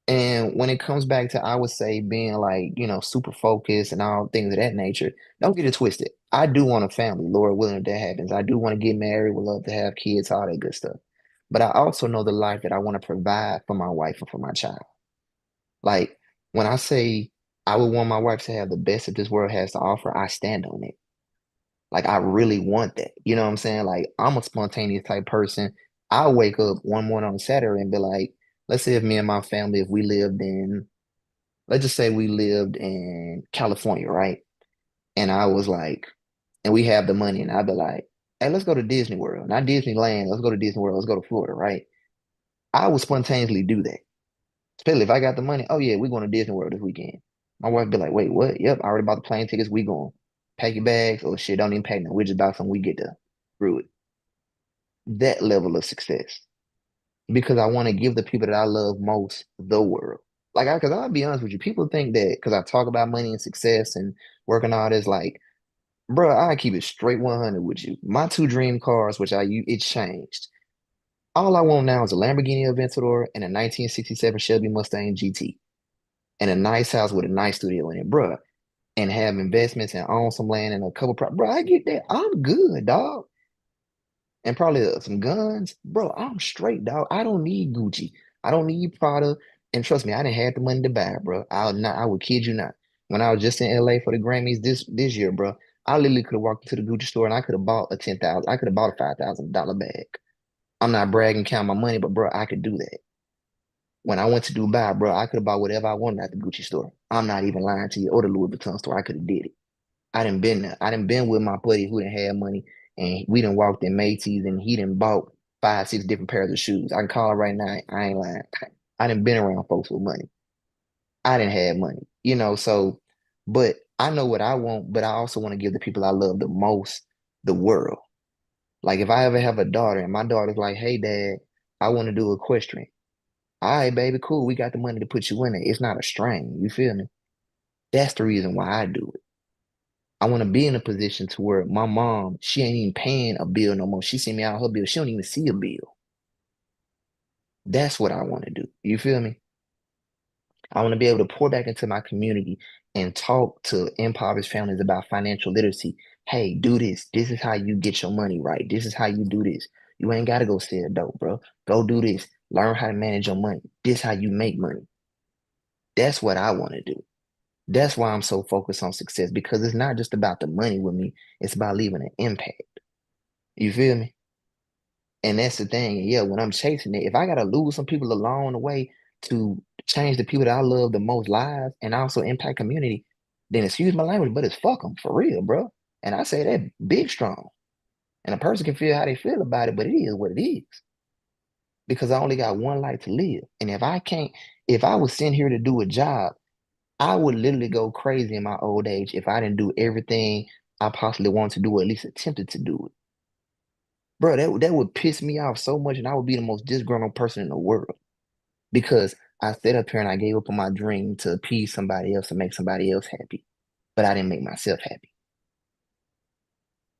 And when it comes back to, I would say, being like, super focused and all things of that nature, don't get it twisted. I do want a family, Lord willing, if that happens. I do want to get married, would love to have kids, all that good stuff. But I also know the life that I want to provide for my wife and for my child. Like when I say I would want my wife to have the best that this world has to offer, I stand on it. Like I really want that. You know what I'm saying? Like I'm a spontaneous type person. I'll wake up one morning on a Saturday and be like, let's say if me and my family, if we lived in, let's just say we lived in California, right? And I was like, and we have the money, and I'd be like, hey, let's go to Disney World. Not Disneyland, let's go to Disney World, let's go to Florida, right? I would spontaneously do that. Especially if I got the money. Oh yeah, we're going to Disney World this weekend. My wife be like, wait, what? Yep, I already bought the plane tickets. We going. Pack your bags. Oh shit, don't even pack no. We just about something we get there. Screw it. That level of success. Because I want to give the people that I love most the world. Like, because I'll be honest with you, people think that because I talk about money and success and working all this, like, bro, I keep it straight 100 with you. My two dream cars, which I use, it changed. All I want now is a Lamborghini Aventador and a 1967 Shelby Mustang GT and a nice house with a nice studio in it, bro. And have investments and own some land and a couple, bro. I get that. I'm good, dog. And probably some guns, bro. I'm straight, dog. I don't need Gucci. I don't need Prada. And trust me, I didn't have the money to buy it, bro. I would kid you not. When I was just in LA for the Grammys this year, bro, I literally could have walked into the Gucci store and I could have bought a 10,000. I could have bought a $5,000 bag. I'm not bragging, count my money, but bro, I could do that. When I went to Dubai, bro, I could have bought whatever I wanted at the Gucci store. I'm not even lying to you, or the Louis Vuitton store. I could have did it. I didn't been there. I didn't been with my buddy who didn't have money, and we didn't walked in Macy's, and he didn't bought 5, 6 different pairs of shoes. I can call it right now. I ain't lying. I didn't been around folks with money. I didn't have money, So, but I know what I want, but I also want to give the people I love the most the world. Like if I ever have a daughter, and my daughter's like, "Hey, Dad, I want to do equestrian." All right, baby, cool. We got the money to put you in it. It's not a strain. You feel me? That's the reason why I do it. I want to be in a position to where my mom, she ain't even paying a bill no more. She send me out her bill. She don't even see a bill. That's what I want to do. You feel me? I want to be able to pour back into my community and talk to impoverished families about financial literacy. Hey, do this. This is how you get your money right. This is how you do this. You ain't got to go sell dope, bro. Go do this. Learn how to manage your money. This how you make money. That's what I want to do. That's why I'm so focused on success because it's not just about the money with me. It's about leaving an impact. You feel me? And that's the thing. Yeah, when I'm chasing it, if I gotta lose some people along the way to change the people that I love the most lives and also impact community, then excuse my language, but it's fuck them for real, bro. And I say that big strong. And a person can feel how they feel about it, but it is what it is. Because I only got one life to live. And if I was sent here to do a job, I would literally go crazy in my old age if I didn't do everything I possibly wanted to do, or at least attempted to do it. Bro, that would piss me off so much, and I would be the most disgruntled person in the world because I sat up here and I gave up on my dream to appease somebody else and make somebody else happy, but I didn't make myself happy.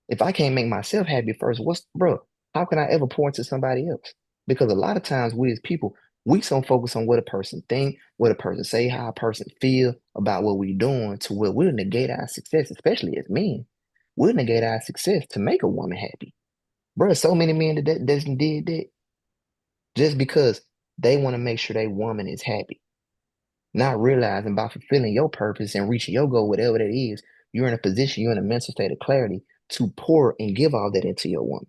If I can't make myself happy first, bro, how can I ever pour into somebody else? Because a lot of times we as people, we so focus on what a person think, what a person say, how a person feel about what we're doing to where we'll negate our success, especially as men. We'll negate our success to make a woman happy. Bro, so many men that doesn't did that just because they want to make sure their woman is happy, not realizing by fulfilling your purpose and reaching your goal, whatever that is, you're in a position, you're in a mental state of clarity to pour and give all that into your woman.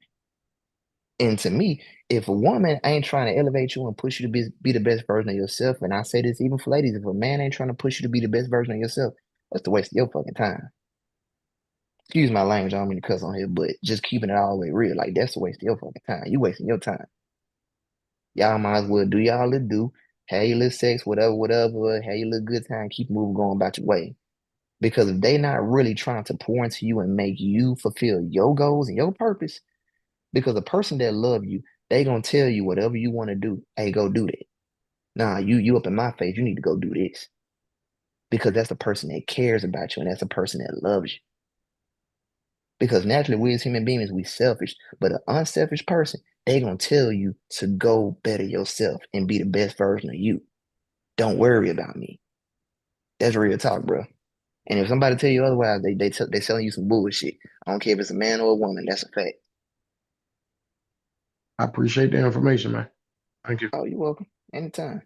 And to me, if a woman ain't trying to elevate you and push you to be the best version of yourself, and I say this even for ladies, if a man ain't trying to push you to be the best version of yourself, that's the waste of your fucking time. Excuse my language, I don't mean to cuss on here, but just keeping it all the way real, like that's a waste of your fucking time. You wasting your time. Y'all might as well do y'all little do, have your little sex, whatever, whatever, have your little good time, keep moving going about your way. Because if they not really trying to pour into you and make you fulfill your goals and your purpose, because a person that love you, they gonna tell you whatever you want to do. Hey, go do that. Nah, you up in my face, you need to go do this. Because that's the person that cares about you and that's the person that loves you. Because naturally, we as human beings, we selfish. But an unselfish person, they gonna tell you to go better yourself and be the best version of you. Don't worry about me. That's real talk, bro. And if somebody tell you otherwise, they selling you some bullshit. I don't care if it's a man or a woman. That's a fact. I appreciate the information, man. Thank you. Oh, you're welcome. Anytime.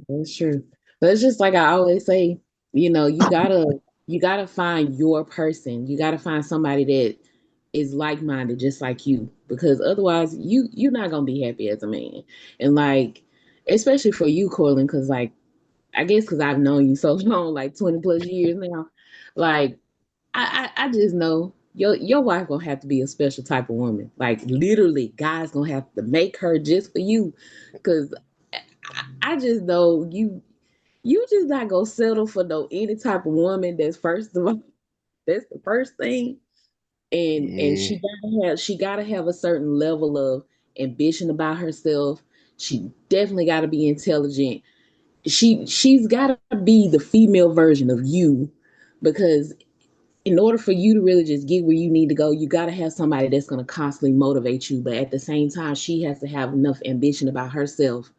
That's true. But it's just like I always say, you gotta find your person. You gotta find somebody that is like minded, just like you, because otherwise you're not gonna be happy as a man. And like, especially for you, Courtland, because like I guess because I've known you so long, like 20 plus years now, like I just know your wife gonna have to be a special type of woman. Like literally, guys gonna have to make her just for you. Cause I just know you just not gonna settle for no any type of woman that's first of all, that's the first thing. And Yeah. she gotta have a certain level of ambition about herself. She definitely gotta be intelligent. She's gotta be the female version of you because in order for you to really just get where you need to go, you got to have somebody that's going to constantly motivate you. But at the same time, she has to have enough ambition about herself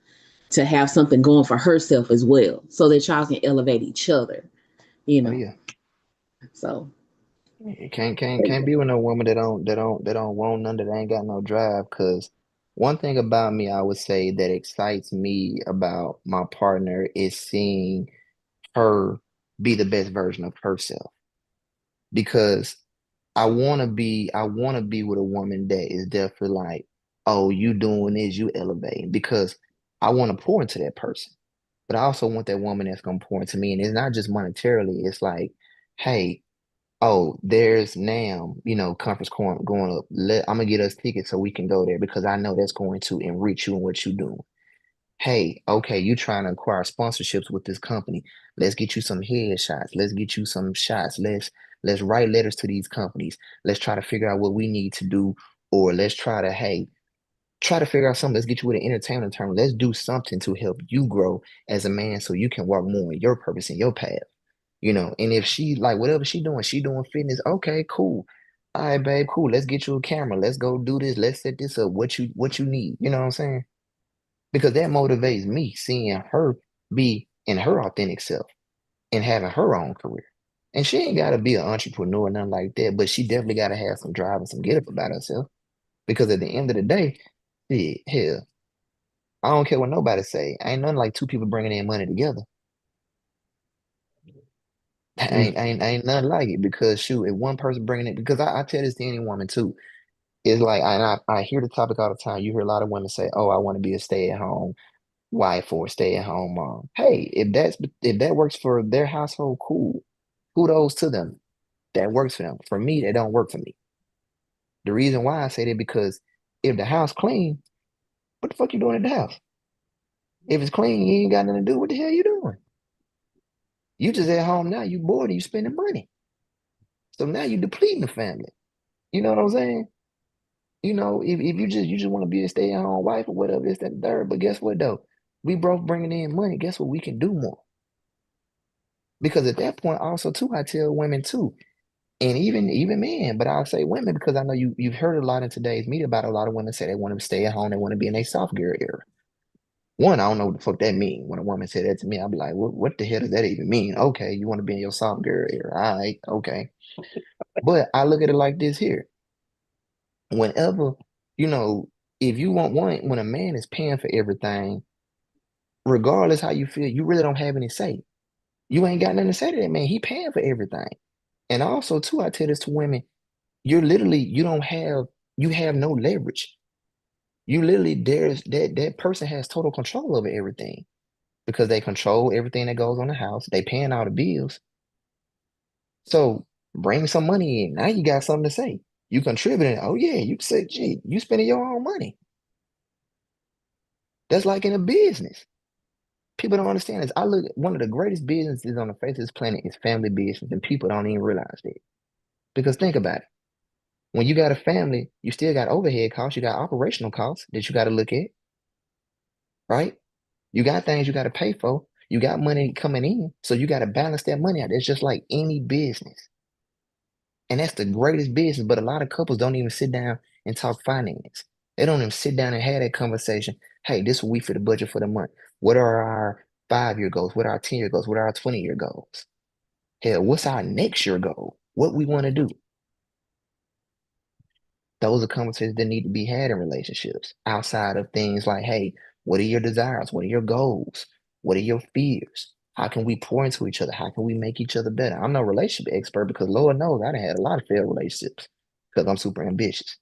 to have something going for herself as well, so that y'all can elevate each other, you Oh know. yeah. So, You can't be with no woman that don't want none, that ain't got no drive. Cause one thing about me, I would say that excites me about my partner is seeing her be the best version of herself. Because I wanna be with a woman that is definitely like, oh, you doing this, you elevating. Because I want to pour into that person. But I also want that woman that's gonna pour into me. And it's not just monetarily, it's like, hey, oh, there's Nam, conference going up. I'm gonna get us tickets so we can go there because I know that's going to enrich you in what you're doing. Hey, okay, you trying to acquire sponsorships with this company. Let's get you some headshots. Let's get you some shots. Let's write letters to these companies. Let's try to figure out what we need to do, or let's try to, hey, try to figure out something. Let's get you with an entertainment term. Let's do something to help you grow as a man so you can walk more in your purpose and your path. And if she like whatever she doing fitness, okay, cool. All right, babe, cool. Let's get you a camera. Let's go do this. Let's set this up. What you need. You know what I'm saying? Because that motivates me seeing her be in her authentic self and having her own career. And she ain't got to be an entrepreneur or nothing like that, but she definitely got to have some drive and some get up about herself. Because at the end of the day, yeah, hell, I don't care what nobody say. Ain't nothing like two people bringing in money together. Mm. Ain't nothing like it because shoot, if one person bringing it, because I tell this to any woman too, it's like, and I hear the topic all the time. You hear a lot of women say, "Oh, I want to be a stay-at-home wife or stay-at-home mom." Hey, if that works for their household, cool. Kudos to them. That works for them. For me, that don't work for me. The reason why I say that because if the house clean, what the fuck you doing at the house? If it's clean, you ain't got nothing to do. What the hell you doing? You just at home now. You bored and you spending money. So now you depleting the family. You know what I'm saying? If you just want to be a stay-at-home wife or whatever, this, that, and third. But guess what though? We both bringing in money. Guess what? We can do more. Because at that point, also too, I tell women too, and even men, but I'll say women because I know you've heard a lot in today's media about a lot of women say they want to stay at home, they want to be in a soft girl era. One, I don't know what the fuck that mean. When a woman said that to me, I'll be like, what the hell does that even mean? Okay, you want to be in your soft girl era. All right, okay. But I look at it like this here. Whenever, you know, if you want one, when a man is paying for everything, regardless how you feel, you really don't have any say. You ain't got nothing to say to that man. He paying for everything. And also, too, I tell this to women, you have no leverage. You literally, that person has total control over everything because they control everything that goes on the house. They paying all the bills. So bring some money in. Now you got something to say. You contributing. Oh yeah, you said, gee, you spending your own money. That's like in a business. People don't understand this. I look one of the greatest businesses on the face of this planet is family business, and people don't even realize that. Because think about it. When you got a family, you still got overhead costs, you got operational costs that you got to look at, right? You got things you got to pay for. You got money coming in, so you got to balance that money out. It's just like any business. And that's the greatest business. But a lot of couples don't even sit down and talk finance. They don't even sit down and have that conversation. Hey, this is what we for the budget for the month. What are our 5-year goals? What are our 10-year goals? What are our 20-year goals? Hell, what's our next year goal? What we want to do? Those are conversations that need to be had in relationships outside of things like, hey, what are your desires? What are your goals? What are your fears? How can we pour into each other? How can we make each other better? I'm no relationship expert because Lord knows I done had a lot of failed relationships because I'm super ambitious.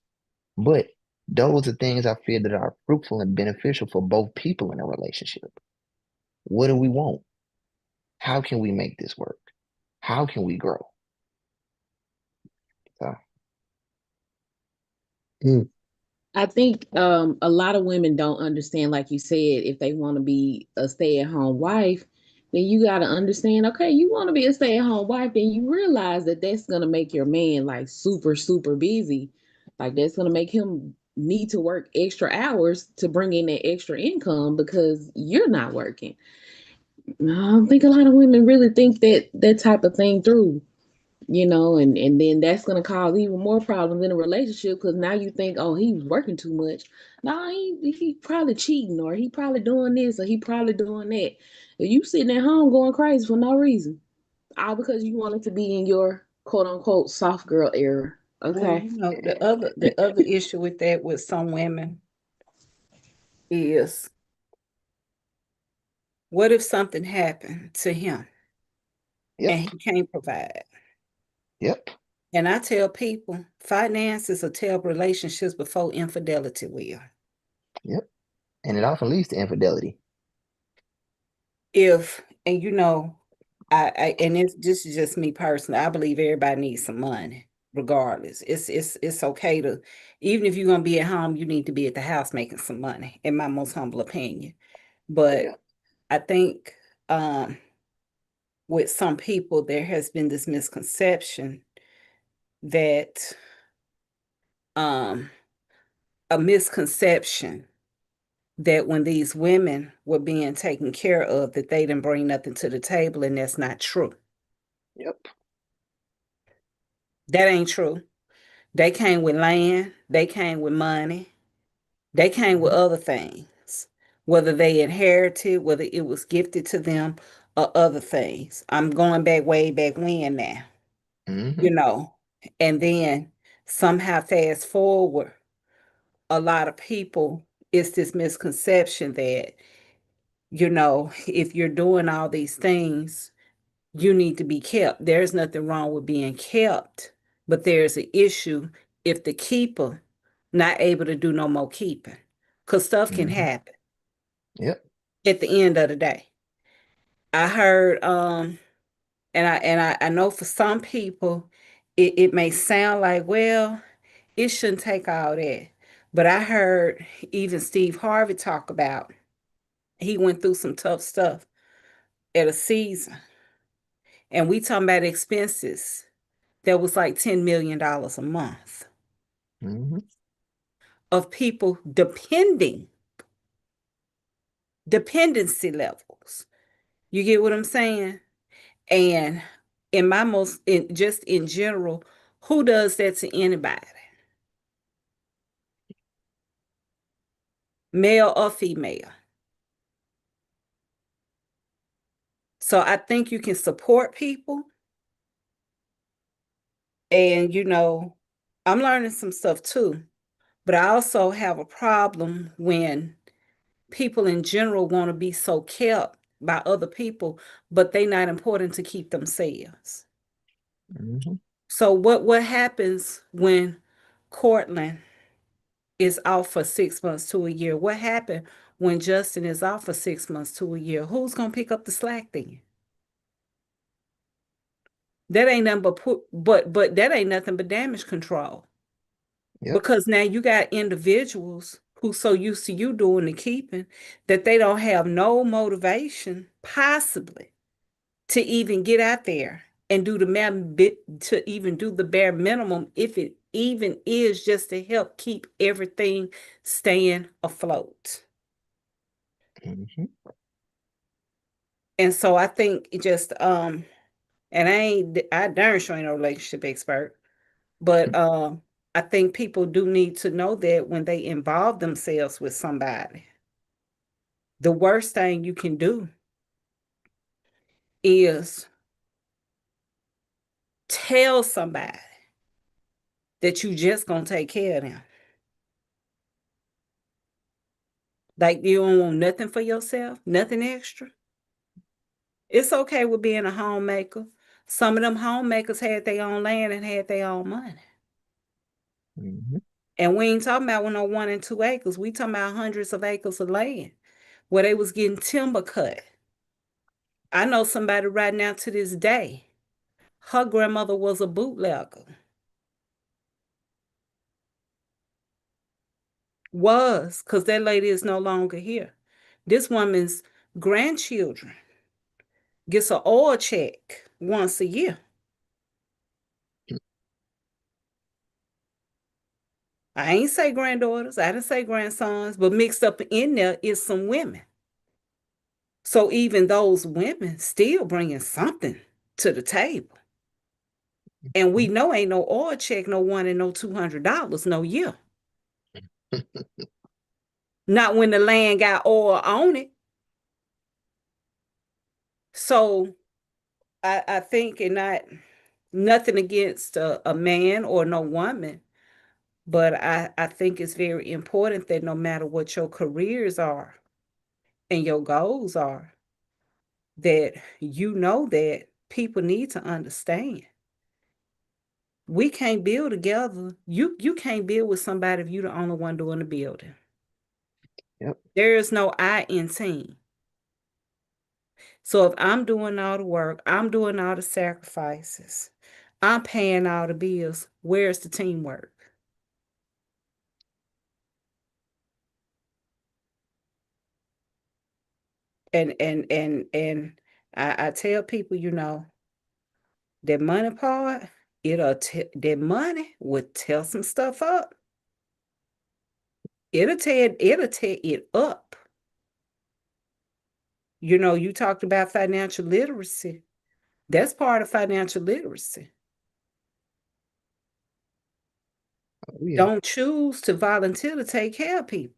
But those are things I feel that are fruitful and beneficial for both people in a relationship. What do we want? How can we make this work? How can we grow? So. Mm. I think a lot of women don't understand, like you said, if they want to be a stay-at-home wife, then you got to understand, okay, you want to be a stay-at-home wife, then you realize that that's going to make your man like super, super busy. Like that's going to make him need to work extra hours to bring in that extra income because you're not working. I don't think a lot of women really think that type of thing through, and then that's going to cause even more problems in a relationship because now you think, oh, he's working too much. No, he probably cheating, or he probably doing this, or he probably doing that. And you sitting at home going crazy for no reason, all because you wanted to be in your quote unquote soft girl era. Well, Okay. the other issue with that with some women is, what if something happened to him and Yep. he can't provide? Yep. And I tell people, finances will tell relationships before infidelity will. Yep. And it often leads to infidelity. If and I and this is just me personally. I believe everybody needs some money, regardless. It's okay to, even if you're gonna be at home, you need to be at the house making some money, in my most humble opinion. But Yeah. I think with some people there has been this misconception that um a misconception that when these women were being taken care of, that they didn't bring nothing to the table, and that's not true. Yep. That ain't true. They came with land, they came with money, they came with Hmm. other things, whether they inherited, whether it was gifted to them, or other things. I'm going back way back when now, you Hmm. know. And then somehow fast forward, a lot of people, it's this misconception that, if you're doing all these things, you need to be kept. There's nothing wrong with being kept, but there's an issue if the keeper not able to do no more keeping, because stuff can Hmm. happen Yep. at the end of the day. I heard, and I know for some people, it may sound like, well, it shouldn't take all that, but I heard even Steve Harvey talk about he went through some tough stuff at a season, and we talking about expenses that was like $10 million a month Hmm. of people dependency levels. You get what I'm saying? And just in general, who does that to anybody, male or female? So I think you can support people. And, I'm learning some stuff too. But I also have a problem when people in general want to be so kept by other people, but they not important to keep themselves. Hmm. So what happens when Courtland is off for 6 months to a year? What happened when Justin is off for 6 months to a year? Who's gonna pick up the slack then? That ain't nothing but that ain't nothing but damage control. Yep. Because now you got individuals who so used to you doing the keeping that they don't have no motivation possibly to even get out there and do the bit, to even do the bare minimum, if it even is just to help keep everything staying afloat. Hmm. And so I think it just and I darn sure ain't no relationship expert, but I think people do need to know that when they involve themselves with somebody, the worst thing you can do is tell somebody that you just gonna take care of them. Like you don't want nothing for yourself, nothing extra. It's okay with being a homemaker. Some of them homemakers had their own land and had their own money. Hmm. And we ain't talking about no 1 and 2 acres. We talking about hundreds of acres of land where they was getting timber cut. I know somebody right now to this day, her grandmother was a bootlegger. Was, because that lady is no longer here. This woman's grandchildren gets an oil check once a year. I ain't say granddaughters, I didn't say grandsons, but mixed up in there is some women. So even those women still bringing something to the table. And we know ain't no oil check, no one and no $200 no year. Not when the land got oil on it. So I think, and not nothing against a man or no woman, but I think it's very important that no matter what your careers are and your goals are, that you know that people need to understand. We can't build together. You can't build with somebody if you're the only one doing the building. Yep. There is no I in team. So if I'm doing all the work, I'm doing all the sacrifices, I'm paying all the bills, where's the teamwork? And I tell people, that money part, that money would tear some stuff up. It'll tear it up. You talked about financial literacy. That's part of financial literacy. Oh, yeah. Don't choose to volunteer to take care of people.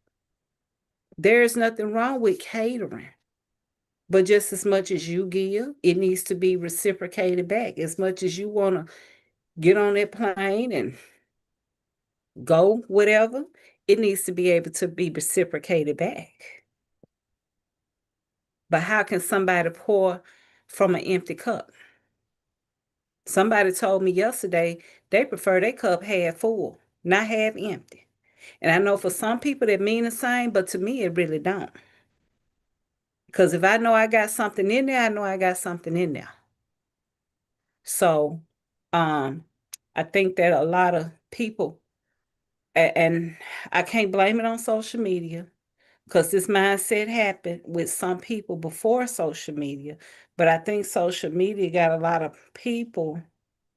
There's nothing wrong with catering. But just as much as you give, it needs to be reciprocated back. As much as you want to get on that plane and go whatever, it needs to be able to be reciprocated back. But how can somebody pour from an empty cup? Somebody told me yesterday they prefer their cup half full, not half empty. And I know for some people that mean the same, but to me it really don't. Because if I know I got something in there, I know I got something in there. So I think that a lot of people, and I can't blame it on social media, because this mindset happened with some people before social media. But I think social media got a lot of people,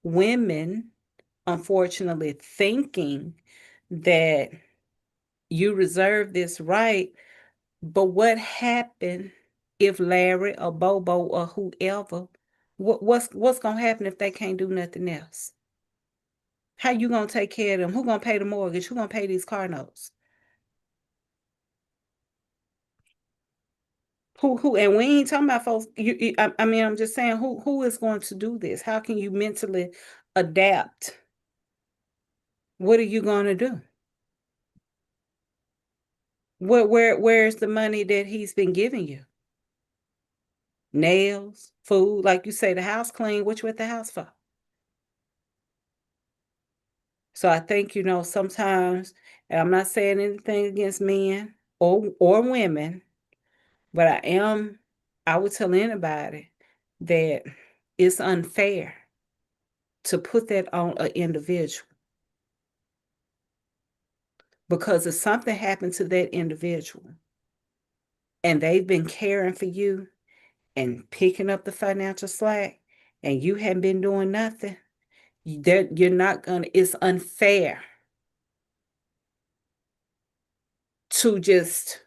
women, unfortunately, thinking that you reserve this right. But what happened if Larry or Bobo or whoever, what's gonna happen if they can't do nothing else? How you gonna take care of them? Who gonna pay the mortgage? Who gonna pay these car notes? Who? And we ain't talking about folks. I mean, I'm just saying, who is going to do this? How can you mentally adapt? What are you gonna do? Where's the money that he's been giving you? Nails, food, like you say, the house clean. What you at the house for? So I think, sometimes, and I'm not saying anything against men or women, but I would tell anybody that it's unfair to put that on an individual. Because if something happened to that individual and they've been caring for you and picking up the financial slack and you haven't been doing nothing, you're not gonna, it's unfair to just,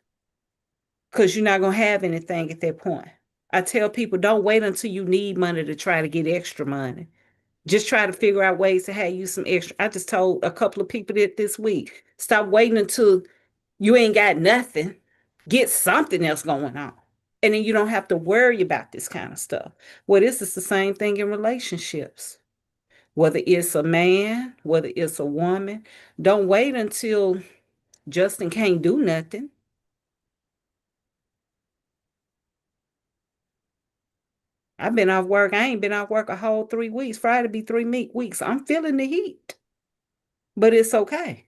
because you're not gonna have anything at that point. I tell people, don't wait until you need money to try to get extra money. Just try to figure out ways to have you some extra. I just told a couple of people that this week, stop waiting until you ain't got nothing. Get something else going on. And then you don't have to worry about this kind of stuff. Well, this is the same thing in relationships. Whether it's a man, whether it's a woman, don't wait until Justin can't do nothing. I've been off work. I ain't been off work a whole 3 weeks. Friday be 3 weeks. I'm feeling the heat, but it's okay.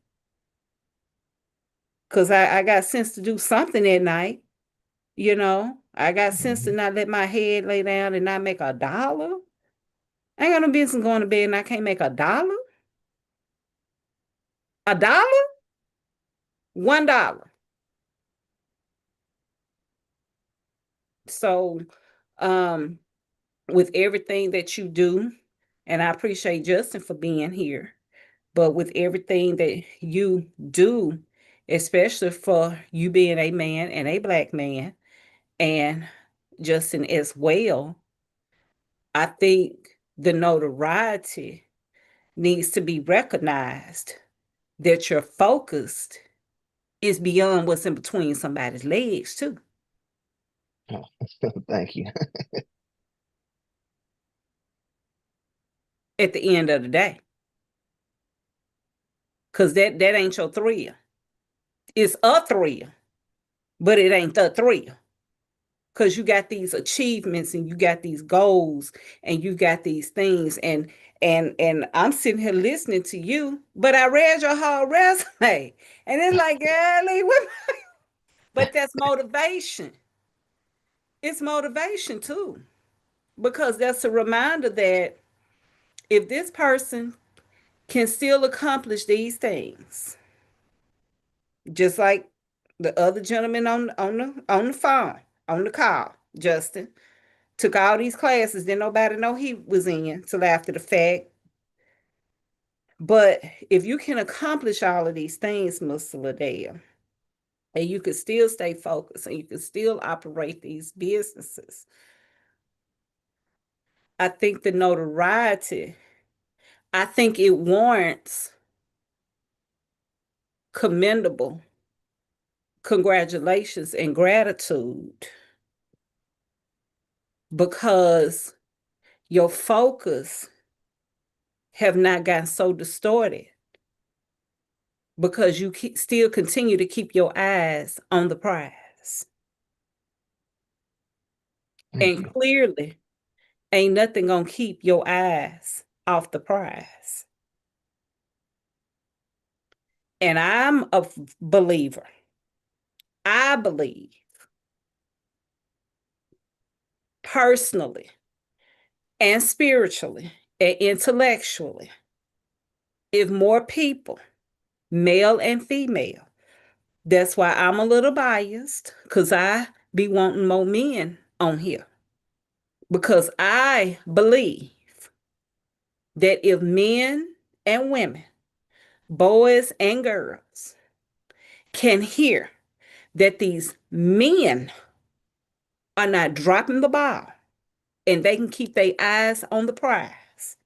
Because I got sense to do something at night. I got sense to not let my head lay down and not make $1. I ain't got no business going to bed and I can't make $1. $1? $1. So, um, with everything that you do, and I appreciate Justin for being here, but with everything that you do, especially for you being a man and a Black man, and Justin as well, I think the notoriety needs to be recognized that you're focused is beyond what's in between somebody's legs, too, Oh, thank you. at the end of the day. Because that ain't your thrill. It's a thrill, but it ain't the thrill. Because you got these achievements and you got these goals and you got these things. And I'm sitting here listening to you, but I read your whole resume. And it's like, golly, but that's motivation. It's motivation too. Because that's a reminder that if this person can still accomplish these things, just like the other gentleman on the phone, on the call, Justin, took all these classes, didn't nobody know he was in till after the fact. But if you can accomplish all of these things, Mr. Liddell, and you can still stay focused and you can still operate these businesses, I think the notoriety, I think it warrants commendable congratulations and gratitude because your focus have not gotten so distorted because you still continue to keep your eyes on the prize. Thank And you. clearly, ain't nothing gonna keep your eyes off the prize. And I'm a believer. I believe personally and spiritually and intellectually, if more people, male and female, that's why I'm a little biased because I be wanting more men on here. Because I believe that if men and women, boys and girls, can hear that these men are not dropping the ball and they can keep their eyes on the prize,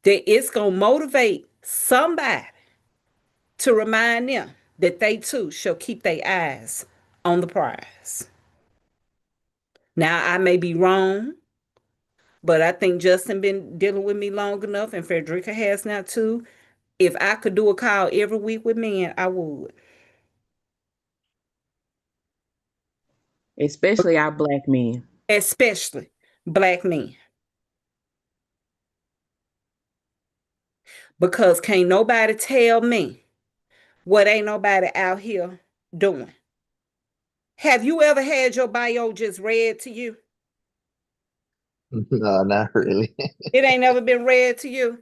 that it's going to motivate somebody to remind them that they too shall keep their eyes on the prize. Now, I may be wrong, but I think Justin been dealing with me long enough, and Frederica has now too. If I could do a call every week with men, I would. Especially our Black men. Especially Black men. Because can't nobody tell me what ain't nobody out here doing. Have you ever had your bio just read to you? No, not really. It ain't never been read to you.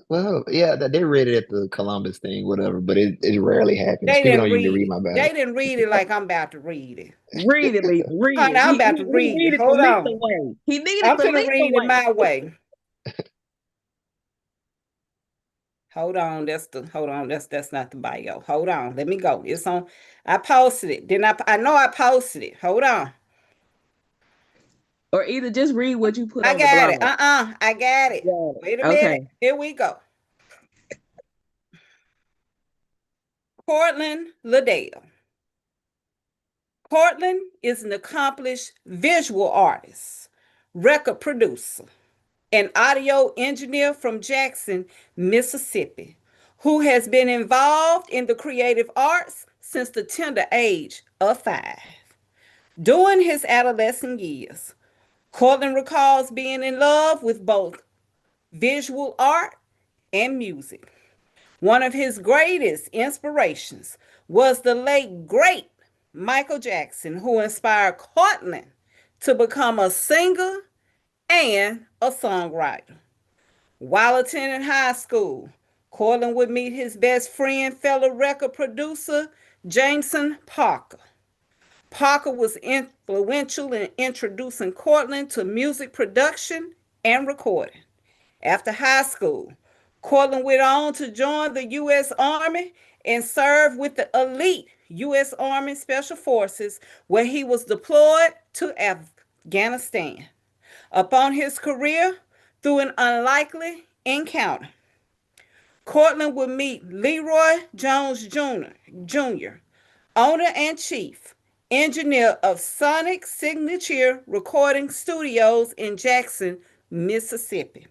Well, yeah, they read it at the Columbus thing, whatever, but it rarely happens. They People didn't don't usually read read it. my They bio. didn't read it like I'm about to read it. Read it, Lisa. Read Honey, it. I'm He, about he, to he read it. needed the Hold Lisa on. way. He needed I'm the finna Lisa read it way. my way. Hold on, that's not the bio. Hold on, let me go. It's on. I posted it. Then I know I posted it. Hold on. Or either just read what you put I on the got blog. it. I got it. Got it. Wait a Okay. minute. Here we go. Courtland Liddell. Courtland is an accomplished visual artist, record producer, an audio engineer from Jackson, Mississippi, who has been involved in the creative arts since the tender age of 5. During his adolescent years, Courtland recalls being in love with both visual art and music. One of his greatest inspirations was the late, great Michael Jackson, who inspired Courtland to become a singer and a songwriter. While attending high school, Courtland would meet his best friend, fellow record producer, Jameson Parker. Parker was influential in introducing Courtland to music production and recording. After high school, Courtland went on to join the U.S. Army and served with the elite U.S. Army Special Forces, where he was deployed to Afghanistan. Upon his career, through an unlikely encounter, Courtland would meet Leroy Jones Jr., owner and chief engineer of Sonic Signature Recording Studios in Jackson, Mississippi.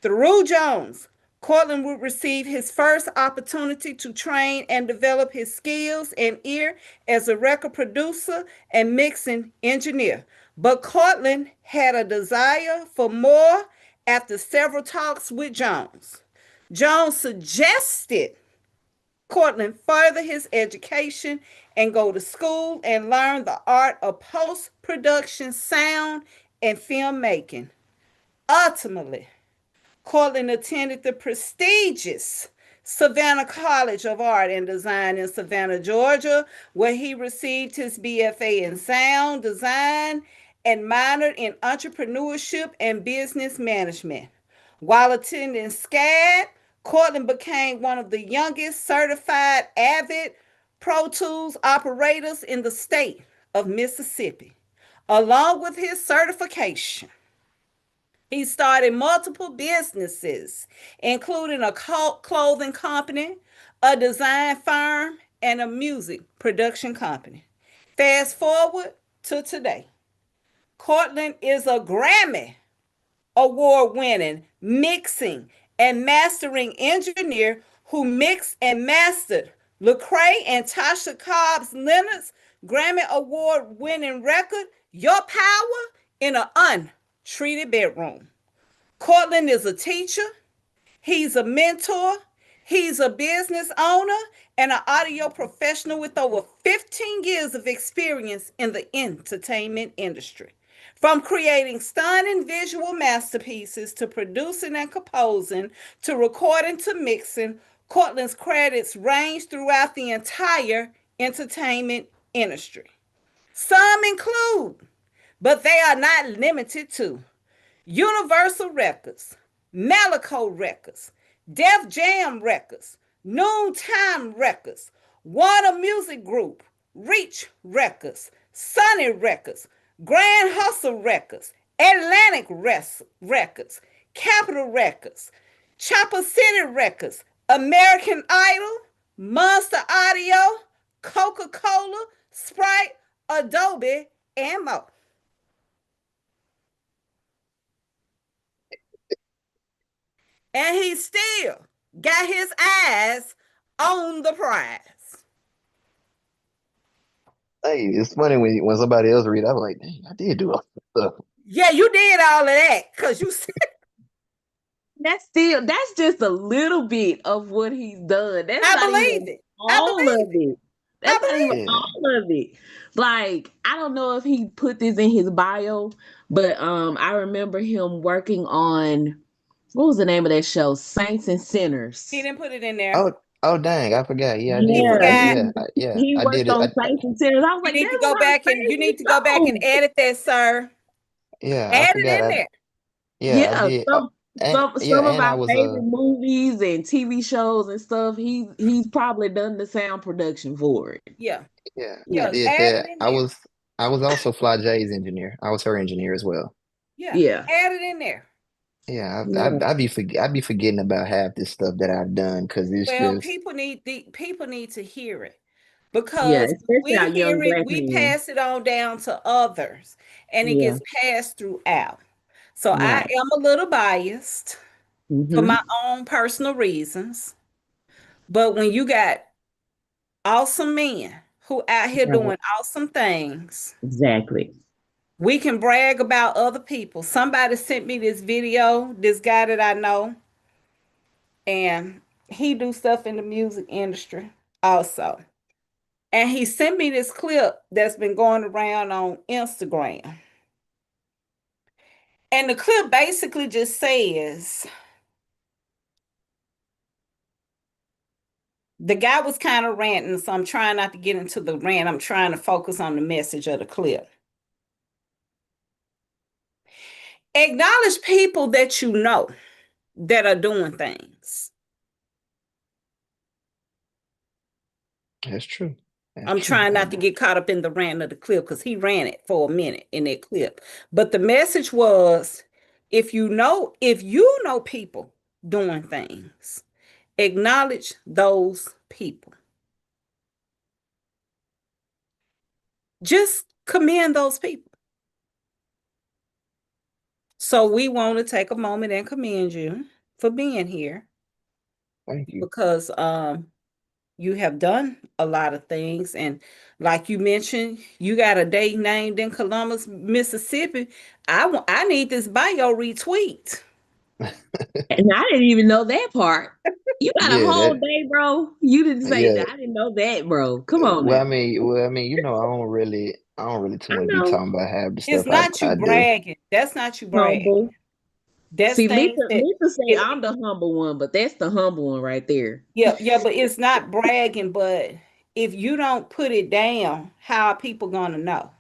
Through Jones, Courtland would receive his first opportunity to train and develop his skills and ear as a record producer and mixing engineer. But Courtland had a desire for more after several talks with Jones. Jones suggested Courtland further his education and go to school and learn the art of post-production sound and filmmaking. Ultimately, Courtland attended the prestigious Savannah College of Art and Design in Savannah, Georgia, where he received his BFA in sound design and minored in entrepreneurship and business management. While attending SCAD, Courtland became one of the youngest certified Avid Pro Tools operators in the state of Mississippi. Along with his certification, he started multiple businesses, including a clothing company, a design firm, and a music production company. Fast forward to today. Courtland is a Grammy award winning mixing and mastering engineer who mixed and mastered Lecrae and Tasha Cobbs Leonard's Grammy award winning record, Your Power, in an untreated bedroom. Courtland is a teacher, he's a mentor, he's a business owner, and an audio professional with over 15 years of experience in the entertainment industry. From creating stunning visual masterpieces to producing and composing to recording to mixing, Courtland's credits range throughout the entire entertainment industry. Some include, but they are not limited to, Universal Records, Malico Records, Def Jam Records, Noontime Records, Warner Music Group, Reach Records, Sony Records, Grand Hustle Records, Atlantic Records, Capitol Records, Chopper City Records, American Idol, Monster Audio, Coca-Cola, Sprite, Adobe, and more. And he still got his eyes on the prize. Hey, it's funny when somebody else read. I'm like, dang, I did do all this stuff. Yeah, you did all of that because you said That's just a little bit of what he's done. That's I not believe even it. I all of believe it. it. That's not even believe Yeah. all of it. Like, I don't know if he put this in his bio, but I remember him working on, what was the name of that show? Saints and He Sinners. didn't put it in there. Oh, dang, I forgot. Yeah, I He did work. Yeah, forgot. Yeah, he I did worked it. on Saints and Sinners. I was You like, need to that's go my back and favorite show. edit that, sir. Yeah, I Add it forgot. in there. I Yeah, did. And some yeah, of and I our was favorite movies and TV shows and stuff. He's probably done the sound production for it. Yeah. yeah, I Yeah. Yeah, did Add it that. in I there. was I was also Fly J's engineer. I was her engineer as well. Yeah. yeah, Add it in there. Yeah, yeah. I'd be forgetting about half this stuff that I've done because it's Well, just people need to hear it Yeah, because especially we our hear young it, black we men. pass it on down to others, and it Yeah, gets passed throughout. So I right. am a little biased for my Mm-hmm. own personal reasons. But when you got awesome men who out here Right. doing awesome things, Exactly. we can brag about other people. Somebody sent me this video, this guy that I know, and he do stuff in the music industry also. And he sent me this clip that's been going around on Instagram. And the clip basically just says, The guy was kind of ranting, so I'm trying not to get into the rant. I'm trying to focus on the message of the clip. Acknowledge people that you know that are doing things. That's true. That's I'm true. trying not to get caught up in the rant of the clip because he ran it for a minute in that clip. But the message was, if you know people doing things, acknowledge those people. Just commend those people. So we want to take a moment and commend you for being here Thank you. because you have done a lot of things, and like you mentioned, you got a day named in Columbus, Mississippi. I need this bio retweet. And I didn't even know that part. You got a Yeah, whole that day, bro. You didn't say yeah. that. I didn't know that, bro. Come on Well, now. I mean, I don't really too I much be know. talking about half the It's stuff not you I do. bragging. That's not you bragging. Humble. That's See, things that Lisa say it, I'm the humble one, but that's the humble one right there. yeah, yeah, but it's not bragging. But if you don't put it down, how are people gonna know?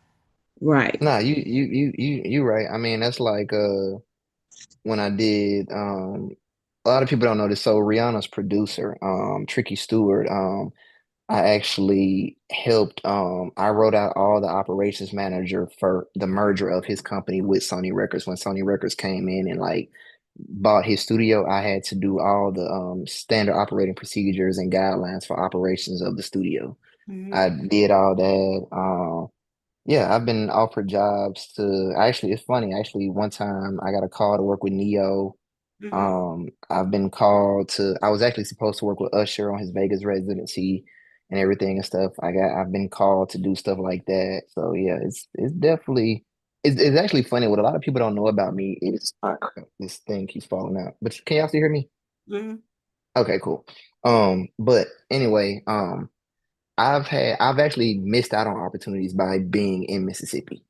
Right. Nah, you right. I mean, that's like when I did a lot of people don't know this. So Rihanna's producer, Tricky Stewart, I actually helped I wrote out all the operations manager for the merger of his company with Sony Records. When Sony Records came in and like bought his studio, I had to do all the standard operating procedures and guidelines for operations of the studio. Mm-hmm. I did all that. Yeah, I've been offered jobs to actually, it's funny. Actually, one time I got a call to work with Neo. Mm-hmm. I've been called to, I was actually supposed to work with Usher on his Vegas residency and everything and stuff. I've been called to do stuff like that. So yeah, it's definitely, it's actually funny. What a lot of people don't know about me is, crap, this thing keeps falling out. But can y'all still hear me? Mm-hmm. Okay, cool. But anyway, I've actually missed out on opportunities by being in Mississippi.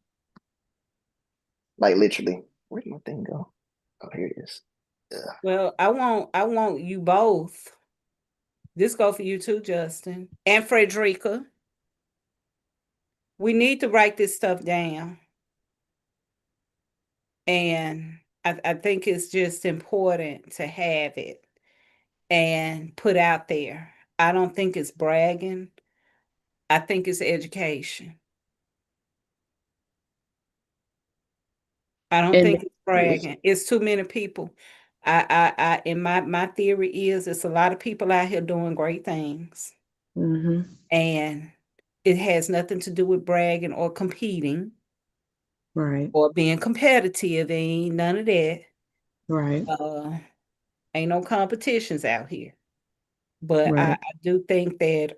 Like literally. Where did my thing go? Oh, here it is. Ugh. Well, I want you both. This go for you too, Justin and Frederica. We need to write this stuff down, and I think it's just important to have it and put out there. I don't think it's bragging. I think it's education. I don't And think that it's is bragging. It's too many people. And my theory is it's a lot of people out here doing great things, mm-hmm. and it has nothing to do with bragging or competing Right. or being competitive. Ain't none of that. Right. Uh, ain't no competitions out here. But I Right. do think that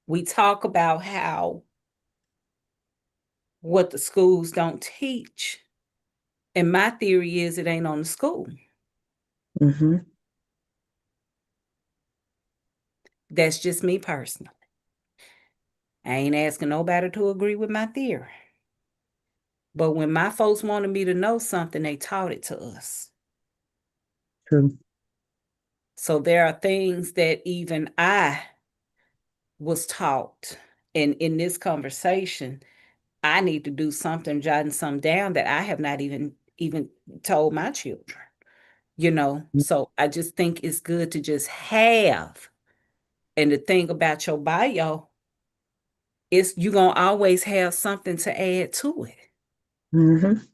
we talk about how what the schools don't teach. And my theory is it ain't on the school. Mm-hmm. That's just me personally. I ain't asking nobody to agree with my theory. But when my folks wanted me to know something, they taught it to us. True. So there are things that even I was taught. And in this conversation, I need to do something, jotting something down that I have not even told my children, you know. So I just think it's good to just have. And the thing about your bio is you're gonna always have something to add to it. Mm-hmm.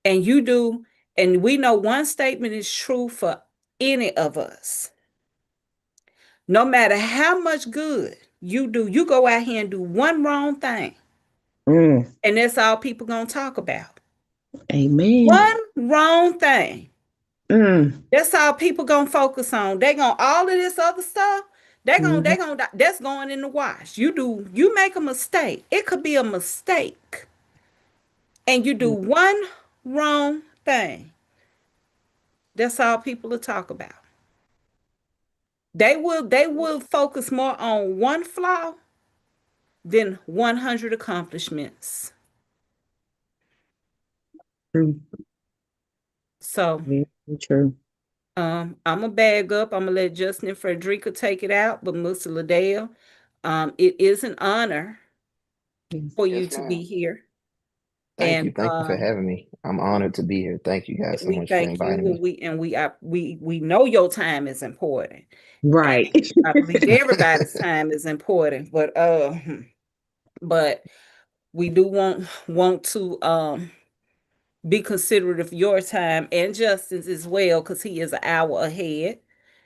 And you do, and we know one statement is true for any of us. No matter how much good you do, you go out here and do one wrong thing, Mm. and that's all people gonna talk about. Amen. One wrong thing. Mm. That's all people gonna focus on. They gonna all of this other stuff. Mm-hmm. That's going in the wash. You make a mistake. It could be a mistake, and you do one wrong thing. That's all people will talk about. They will focus more on one flaw than 100 accomplishments. True. So Very true. I'm gonna bag up. I'm gonna let Justin and Frederica take it out, but Mr. Liddell, it is an honor Yes. for you Yes, to ma'am. be here, Thank and you. Thank you for having me. I'm um, honored to be here. Thank you guys so we much for thank you, inviting me. we know your time is important, and Right. I believe everybody's time is important, but we do want to be considerate of your time and Justin's as well, because he is an hour ahead.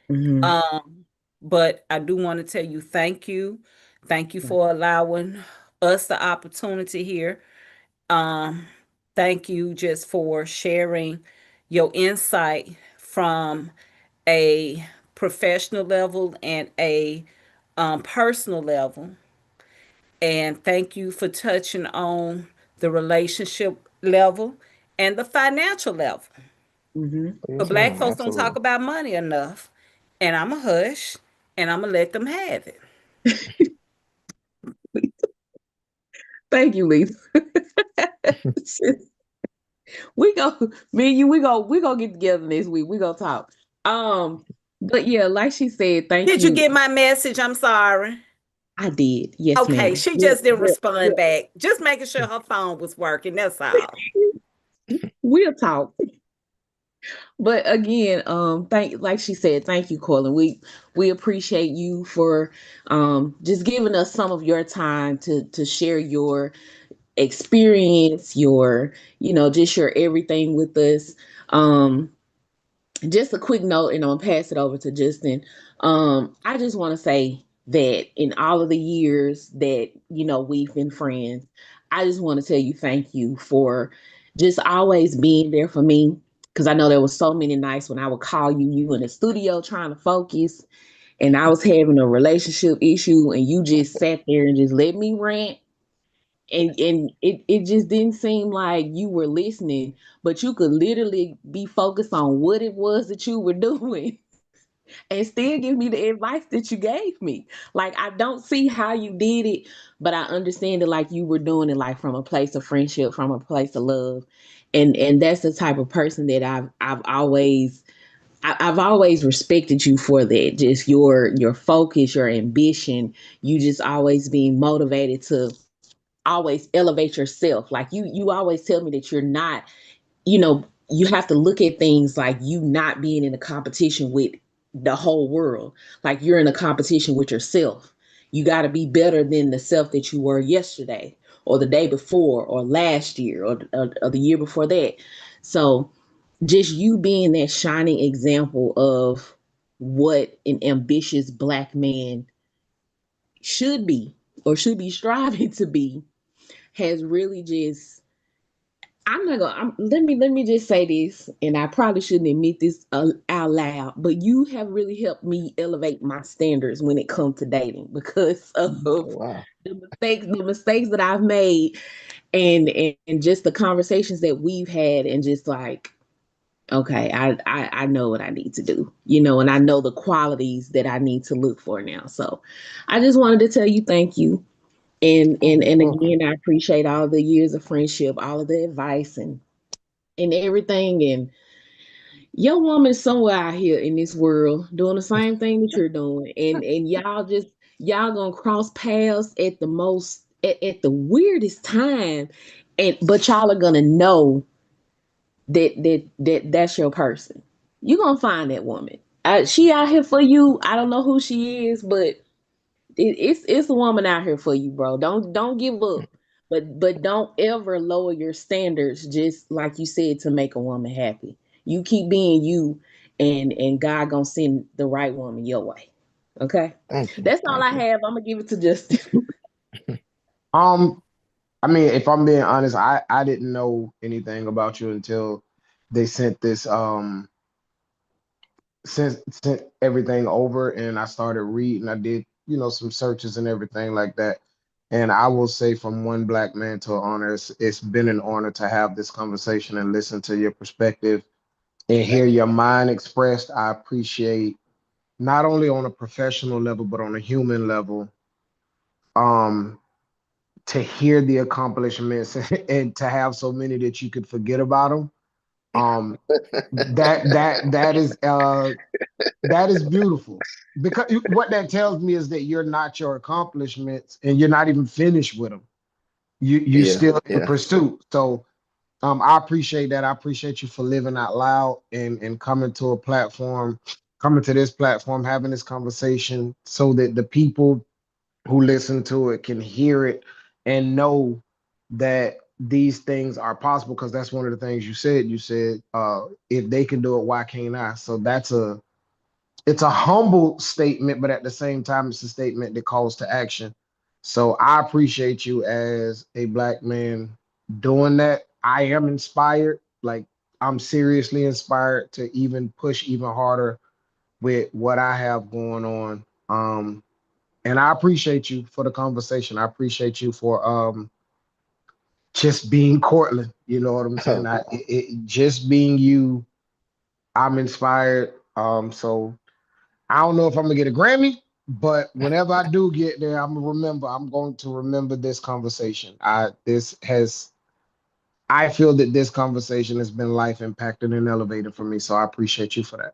Hmm. Um, but I do want to tell you thank you. Thank you for allowing us the opportunity here. Um, Thank you just for sharing your insight from a professional level and a personal level. And thank you for touching on the relationship level and the financial level. Hmm. But Yes, black ma'am. folks don't talk Absolutely. about money enough. And I'm a hush and I'm going to let them have it. Thank you, Lisa. We go, me and you, we go get together next week. We gonna talk. But yeah, like she said, thank Did you you. get my message? I'm sorry. I did. Yes, Okay, ma'am. she We'll, just didn't we'll, respond we'll, back. Just making sure her phone was working. That's all. we'll talk. But again, thank like she said, thank you, Colin. We appreciate you for just giving us some of your time to share your experience, your, just your everything with us. Um just a quick note, and I'm gonna pass it over to Justin. I just want to say that in all of the years that we've been friends, I just want to tell you thank you for just always being there for me. Because I know there was so many nights when I would call you in the studio trying to focus, and I was having a relationship issue, and you just sat there and just let me rant, and it just didn't seem like you were listening, but you could literally be focused on what it was that you were doing and still give me the advice that you gave me. Like, I don't see how you did it, but I understand it like you were doing it like from a place of friendship, from a place of love. And that's the type of person that I've always respected you for that. Just your focus, your ambition, you just always being motivated to always elevate yourself. Like you always tell me that you're not, you have to look at things like you not being in a competition with the whole world. Like you're in a competition with yourself. You got to be better than the self that you were yesterday or the day before or last year or the year before that. So just you being that shining example of what an ambitious black man should be or should be striving to be has really just I'm not gonna let me just say this, and I probably shouldn't admit this out loud, but you have really helped me elevate my standards when it comes to dating because of Oh, wow. the mistakes that I've made, and just the conversations that we've had, and just like, okay, I know what I need to do, and I know the qualities that I need to look for now. So I just wanted to tell you thank you. And Oh, and you're and welcome. again, I appreciate all the years of friendship, all of the advice and everything. And your woman somewhere out here in this world doing the same thing that you're doing. And y'all gonna cross paths at the most at the weirdest time. And but y'all are gonna know that's your person. You're gonna find that woman. She out here for you. I don't know who she is, but it's a woman out here for you, bro. Don't give up, but don't ever lower your standards. Just like you said, to make a woman happy. You keep being you, and God gonna send the right woman your way. Okay, Thank you. that's all Thank I you. have. I'm gonna give it to Justin. Um, I mean, if I'm being honest, I didn't know anything about you until they sent this sent everything over, and I started reading. I did, some searches and everything like that. And I will say, from one black man to an honor, it's been an honor to have this conversation and listen to your perspective and hear your mind expressed. I appreciate not only on a professional level, but on a human level, um, to hear the accomplishments and to have so many that you could forget about them. Um, that is beautiful because what that tells me is that you're not your accomplishments and you're not even finished with them. You Yeah, still in yeah. pursuit. So I appreciate that. I appreciate you for living out loud and coming to this platform, having this conversation so that the people who listen to it can hear it and know that these things are possible because that's one of the things you said. You said if they can do it, why can't I? So it's a humble statement, but at the same time, it's a statement that calls to action. So I appreciate you as a black man doing that. I am inspired. Like I'm seriously inspired to even push even harder with what I have going on. And I appreciate you for the conversation. I appreciate you for just being Courtland. You know what I'm saying? Just being you, I'm inspired. So I don't know if I'm gonna get a Grammy, but whenever I do get there, I'm going to remember this conversation. I feel that this conversation has been life impacting and elevated for me. So I appreciate you for that.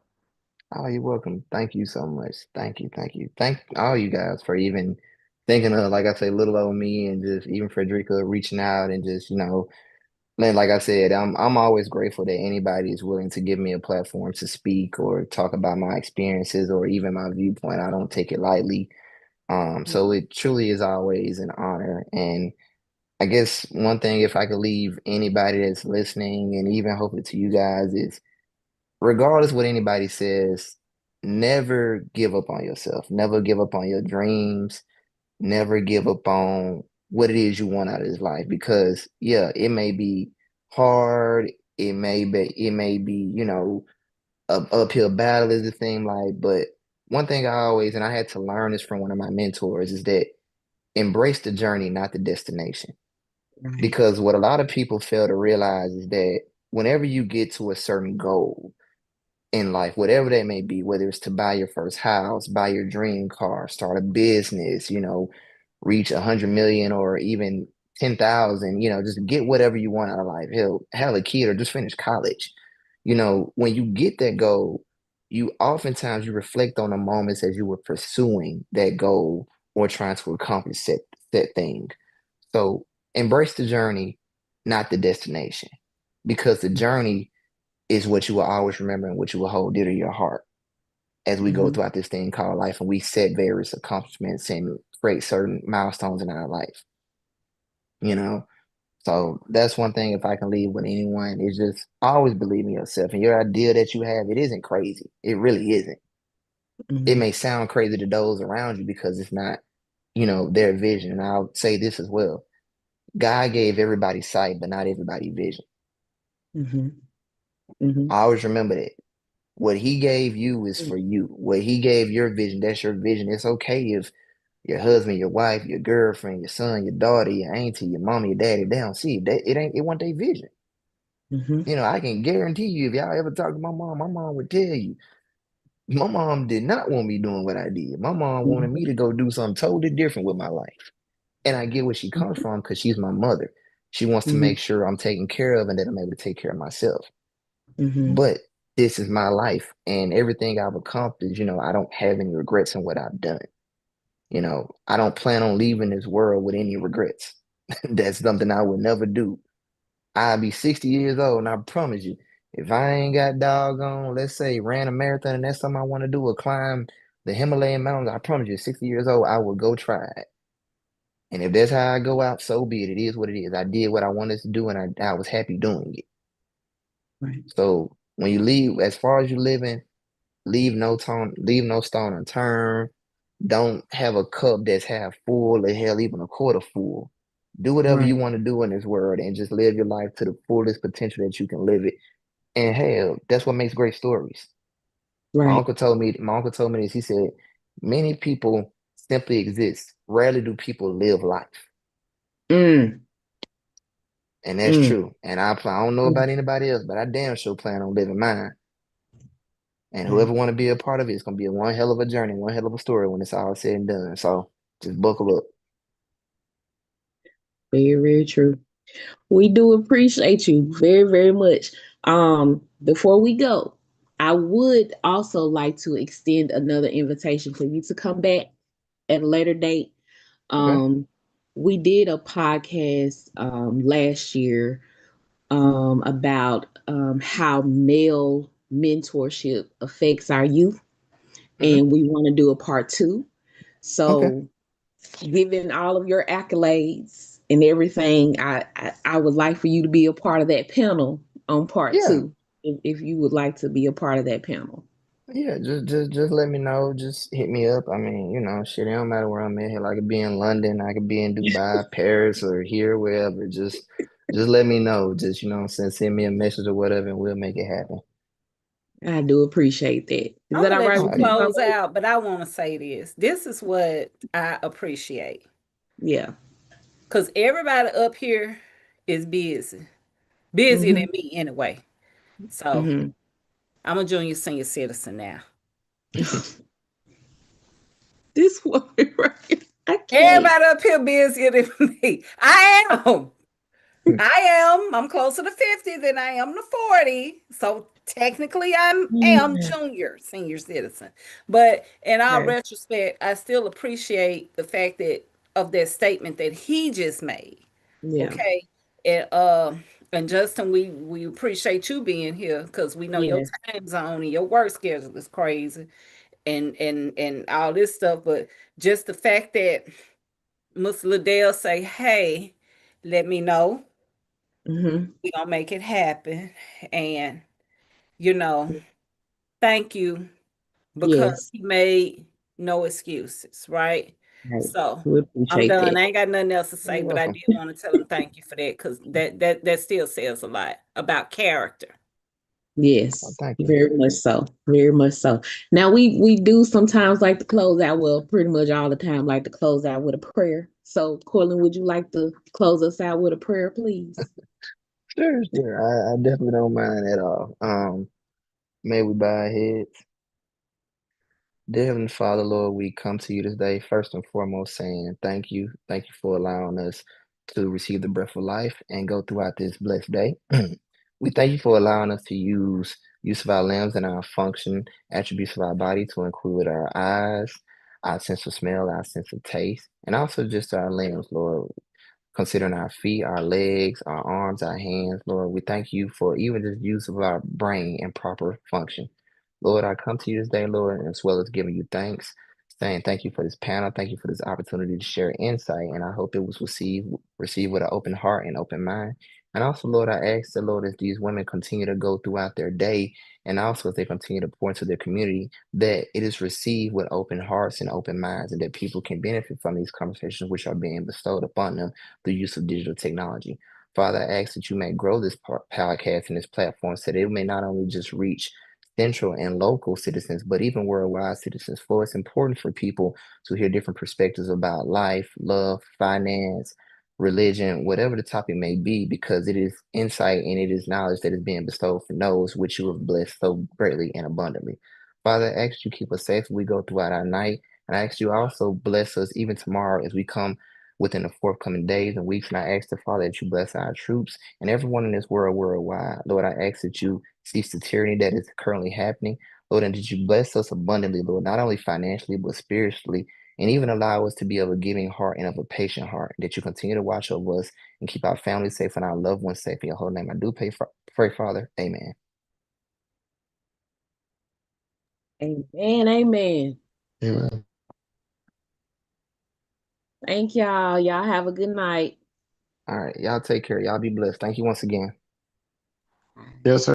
Oh, you're welcome. Thank you so much. Thank you. Thank you. Thank all you guys for even thinking of, like I say, little old me and just even Frederica reaching out and just, man, like I said, I'm always grateful that anybody is willing to give me a platform to speak or talk about my experiences or even my viewpoint. I don't take it lightly. So it truly is always an honor. And I guess one thing, if I could leave anybody that's listening and even hopefully to you guys is regardless what anybody says, never give up on yourself. Never give up on your dreams. Never give up on what it is you want out of this life. Because yeah, it may be hard. It may be, a uphill battle as it seems like. But one thing I always, and I had to learn this from one of my mentors, is that embrace the journey, not the destination. Right. Because what a lot of people fail to realize is that whenever you get to a certain goal, in life, whatever that may be, whether it's to buy your first house, buy your dream car, start a business, reach 100 million or even 10,000, just get whatever you want out of life. Hell, have a kid or just finish college. When you get that goal, you oftentimes you reflect on the moments as you were pursuing that goal or trying to accomplish that thing. So embrace the journey, not the destination, because the journey is what you will always remember and what you will hold dear to your heart as we go Mm-hmm. throughout this thing called life and we set various accomplishments and create certain milestones in our life, you know? So that's one thing if I can leave with anyone is just always believe in yourself and your idea that you have, it isn't crazy. It really isn't. It Mm-hmm. may sound crazy to those around you because it's not, their vision. And I'll say this as well. God gave everybody sight, but not everybody vision. Mm-hmm. Mm-hmm. I always remember that. What he gave you is for you. What he gave your vision, that's your vision. It's okay if your husband, your wife, your girlfriend, your son, your daughter, your auntie, your mama, your daddy, they don't see it. It wasn't their vision. Mm-hmm. I can guarantee you, if y'all ever talk to my mom would tell you, my mom did not want me doing what I did. My mom wanted me Mm-hmm. to go do something totally different with my life. And I get where she comes from because she's my mother. She wants to Mm-hmm. make sure I'm taken care of and that I'm able to take care of myself. Mm-hmm. But this is my life and everything I've accomplished, I don't have any regrets in what I've done. I don't plan on leaving this world with any regrets. That's something I would never do. I'll be 60 years old, and I promise you, if I ain't got doggone, let's say, ran a marathon and that's something I want to do or climb the Himalayan mountains, I promise you, 60 years old, I will go try it. And if that's how I go out, so be it. It is what it is. I did what I wanted to do, and I was happy doing it. Right. So when you leave, as far as you living, leave no stone unturned. Don't have a cup that's half full or hell even a quarter full. Do whatever you Right. want to do in this world and just live your life to the fullest potential that you can live it. And hell, that's what makes great stories. Right. My uncle told me this. He said, many people simply exist. Rarely do people live life. Mm. And that's Mm. true. And I don't know Mm. about anybody else, but I damn sure plan on living mine. And whoever Right. want to be a part of it, it's gonna be a one hell of a journey, one hell of a story when it's all said and done. So just buckle up. Very, very true. We do appreciate you very, very much. Before we go, I would also like to extend another invitation for you to come back at a later date. Okay. Um, we did a podcast last year about how male mentorship affects our youth, Hmm. and we want to do a part two. Okay. So, given all of your accolades and everything, I would like for you to be a part of that panel on part Yeah. two, if you would like to be a part of that panel. Yeah, just let me know. Just hit me up. I mean, shit, it don't matter where I'm at. Hell, I could be in London, I could be in Dubai, Paris, or here, wherever. Just let me know. Just, what I'm saying, send me a message or whatever, and we'll make it happen. I do appreciate that. Is I'm that gonna all let right you with Oh you, yeah. close Mama? out, but I want to say this. This is what I appreciate. Yeah. Because everybody up here is busy. Busier than Mm-hmm. me anyway. So Mm-hmm. I'm a junior senior citizen now. This woman right. I can't. Everybody up here busier than me. I am. I'm closer to 50 than I am to 40. So technically I am Yeah. junior senior citizen. But in all Okay. retrospect, I still appreciate the fact that of that statement that he just made. Yeah. Okay. And Justin, we appreciate you being here because we know your Yes. time zone and your work schedule is crazy and all this stuff. But just the fact that Mr. Liddell say, hey, let me know. Mm-hmm. We gonna make it happen. And you know, thank you because Yes. he made no excuses, right? Right. So We I'm appreciate done. that. I ain't got nothing else to say, You're but I welcome. did want to tell him thank you for that because that still says a lot about character. Oh, Yes, thank you. very much so. Very much so. Now we do sometimes like to close out, well, pretty much all the time like to close out with a prayer. So, Courtland, would you like to close us out with a prayer, please? Sure, sure. I definitely don't mind at all. May we bow our heads. Dear Heavenly Father, Lord, we come to you today first and foremost saying thank you. Thank you for allowing us to receive the breath of life and go throughout this blessed day. We thank you for allowing us to use of our limbs and our function attributes of our body to include our eyes, our sense of smell, our sense of taste, and also just our limbs, Lord. Considering our feet, our legs, our arms, our hands, Lord, we thank you for even the use of our brain in proper function. Lord, I come to you this day, Lord, as well as giving you thanks, saying thank you for this panel, thank you for this opportunity to share insight, and I hope it was received with an open heart and open mind. And also, Lord, I ask the Lord as these women continue to go throughout their day, and also as they continue to pour into their community, that it is received with open hearts and open minds, and that people can benefit from these conversations which are being bestowed upon them the use of digital technology. Father, I ask that you may grow this podcast and this platform so that it may not only just reach central and local citizens, but even worldwide citizens. For it's important for people to hear different perspectives about life, love, finance, religion, whatever the topic may be, because it is insight and it is knowledge that is being bestowed from those which you have blessed so greatly and abundantly. Father, I ask you keep us safe as we go throughout our night. And I ask you also bless us even tomorrow as we come within the forthcoming days and weeks. And I ask the Father that you bless our troops and everyone in this world worldwide. Lord, I ask that you cease the tyranny that is currently happening. Lord, and that you bless us abundantly, Lord, not only financially, but spiritually, and even allow us to be of a giving heart and of a patient heart. That you continue to watch over us and keep our families safe and our loved ones safe. In your holy name, I do pray, Father. Amen. Amen. Amen. Amen. Thank y'all. Y'all have a good night. All right. Y'all take care. Y'all be blessed. Thank you once again. Yes, sir.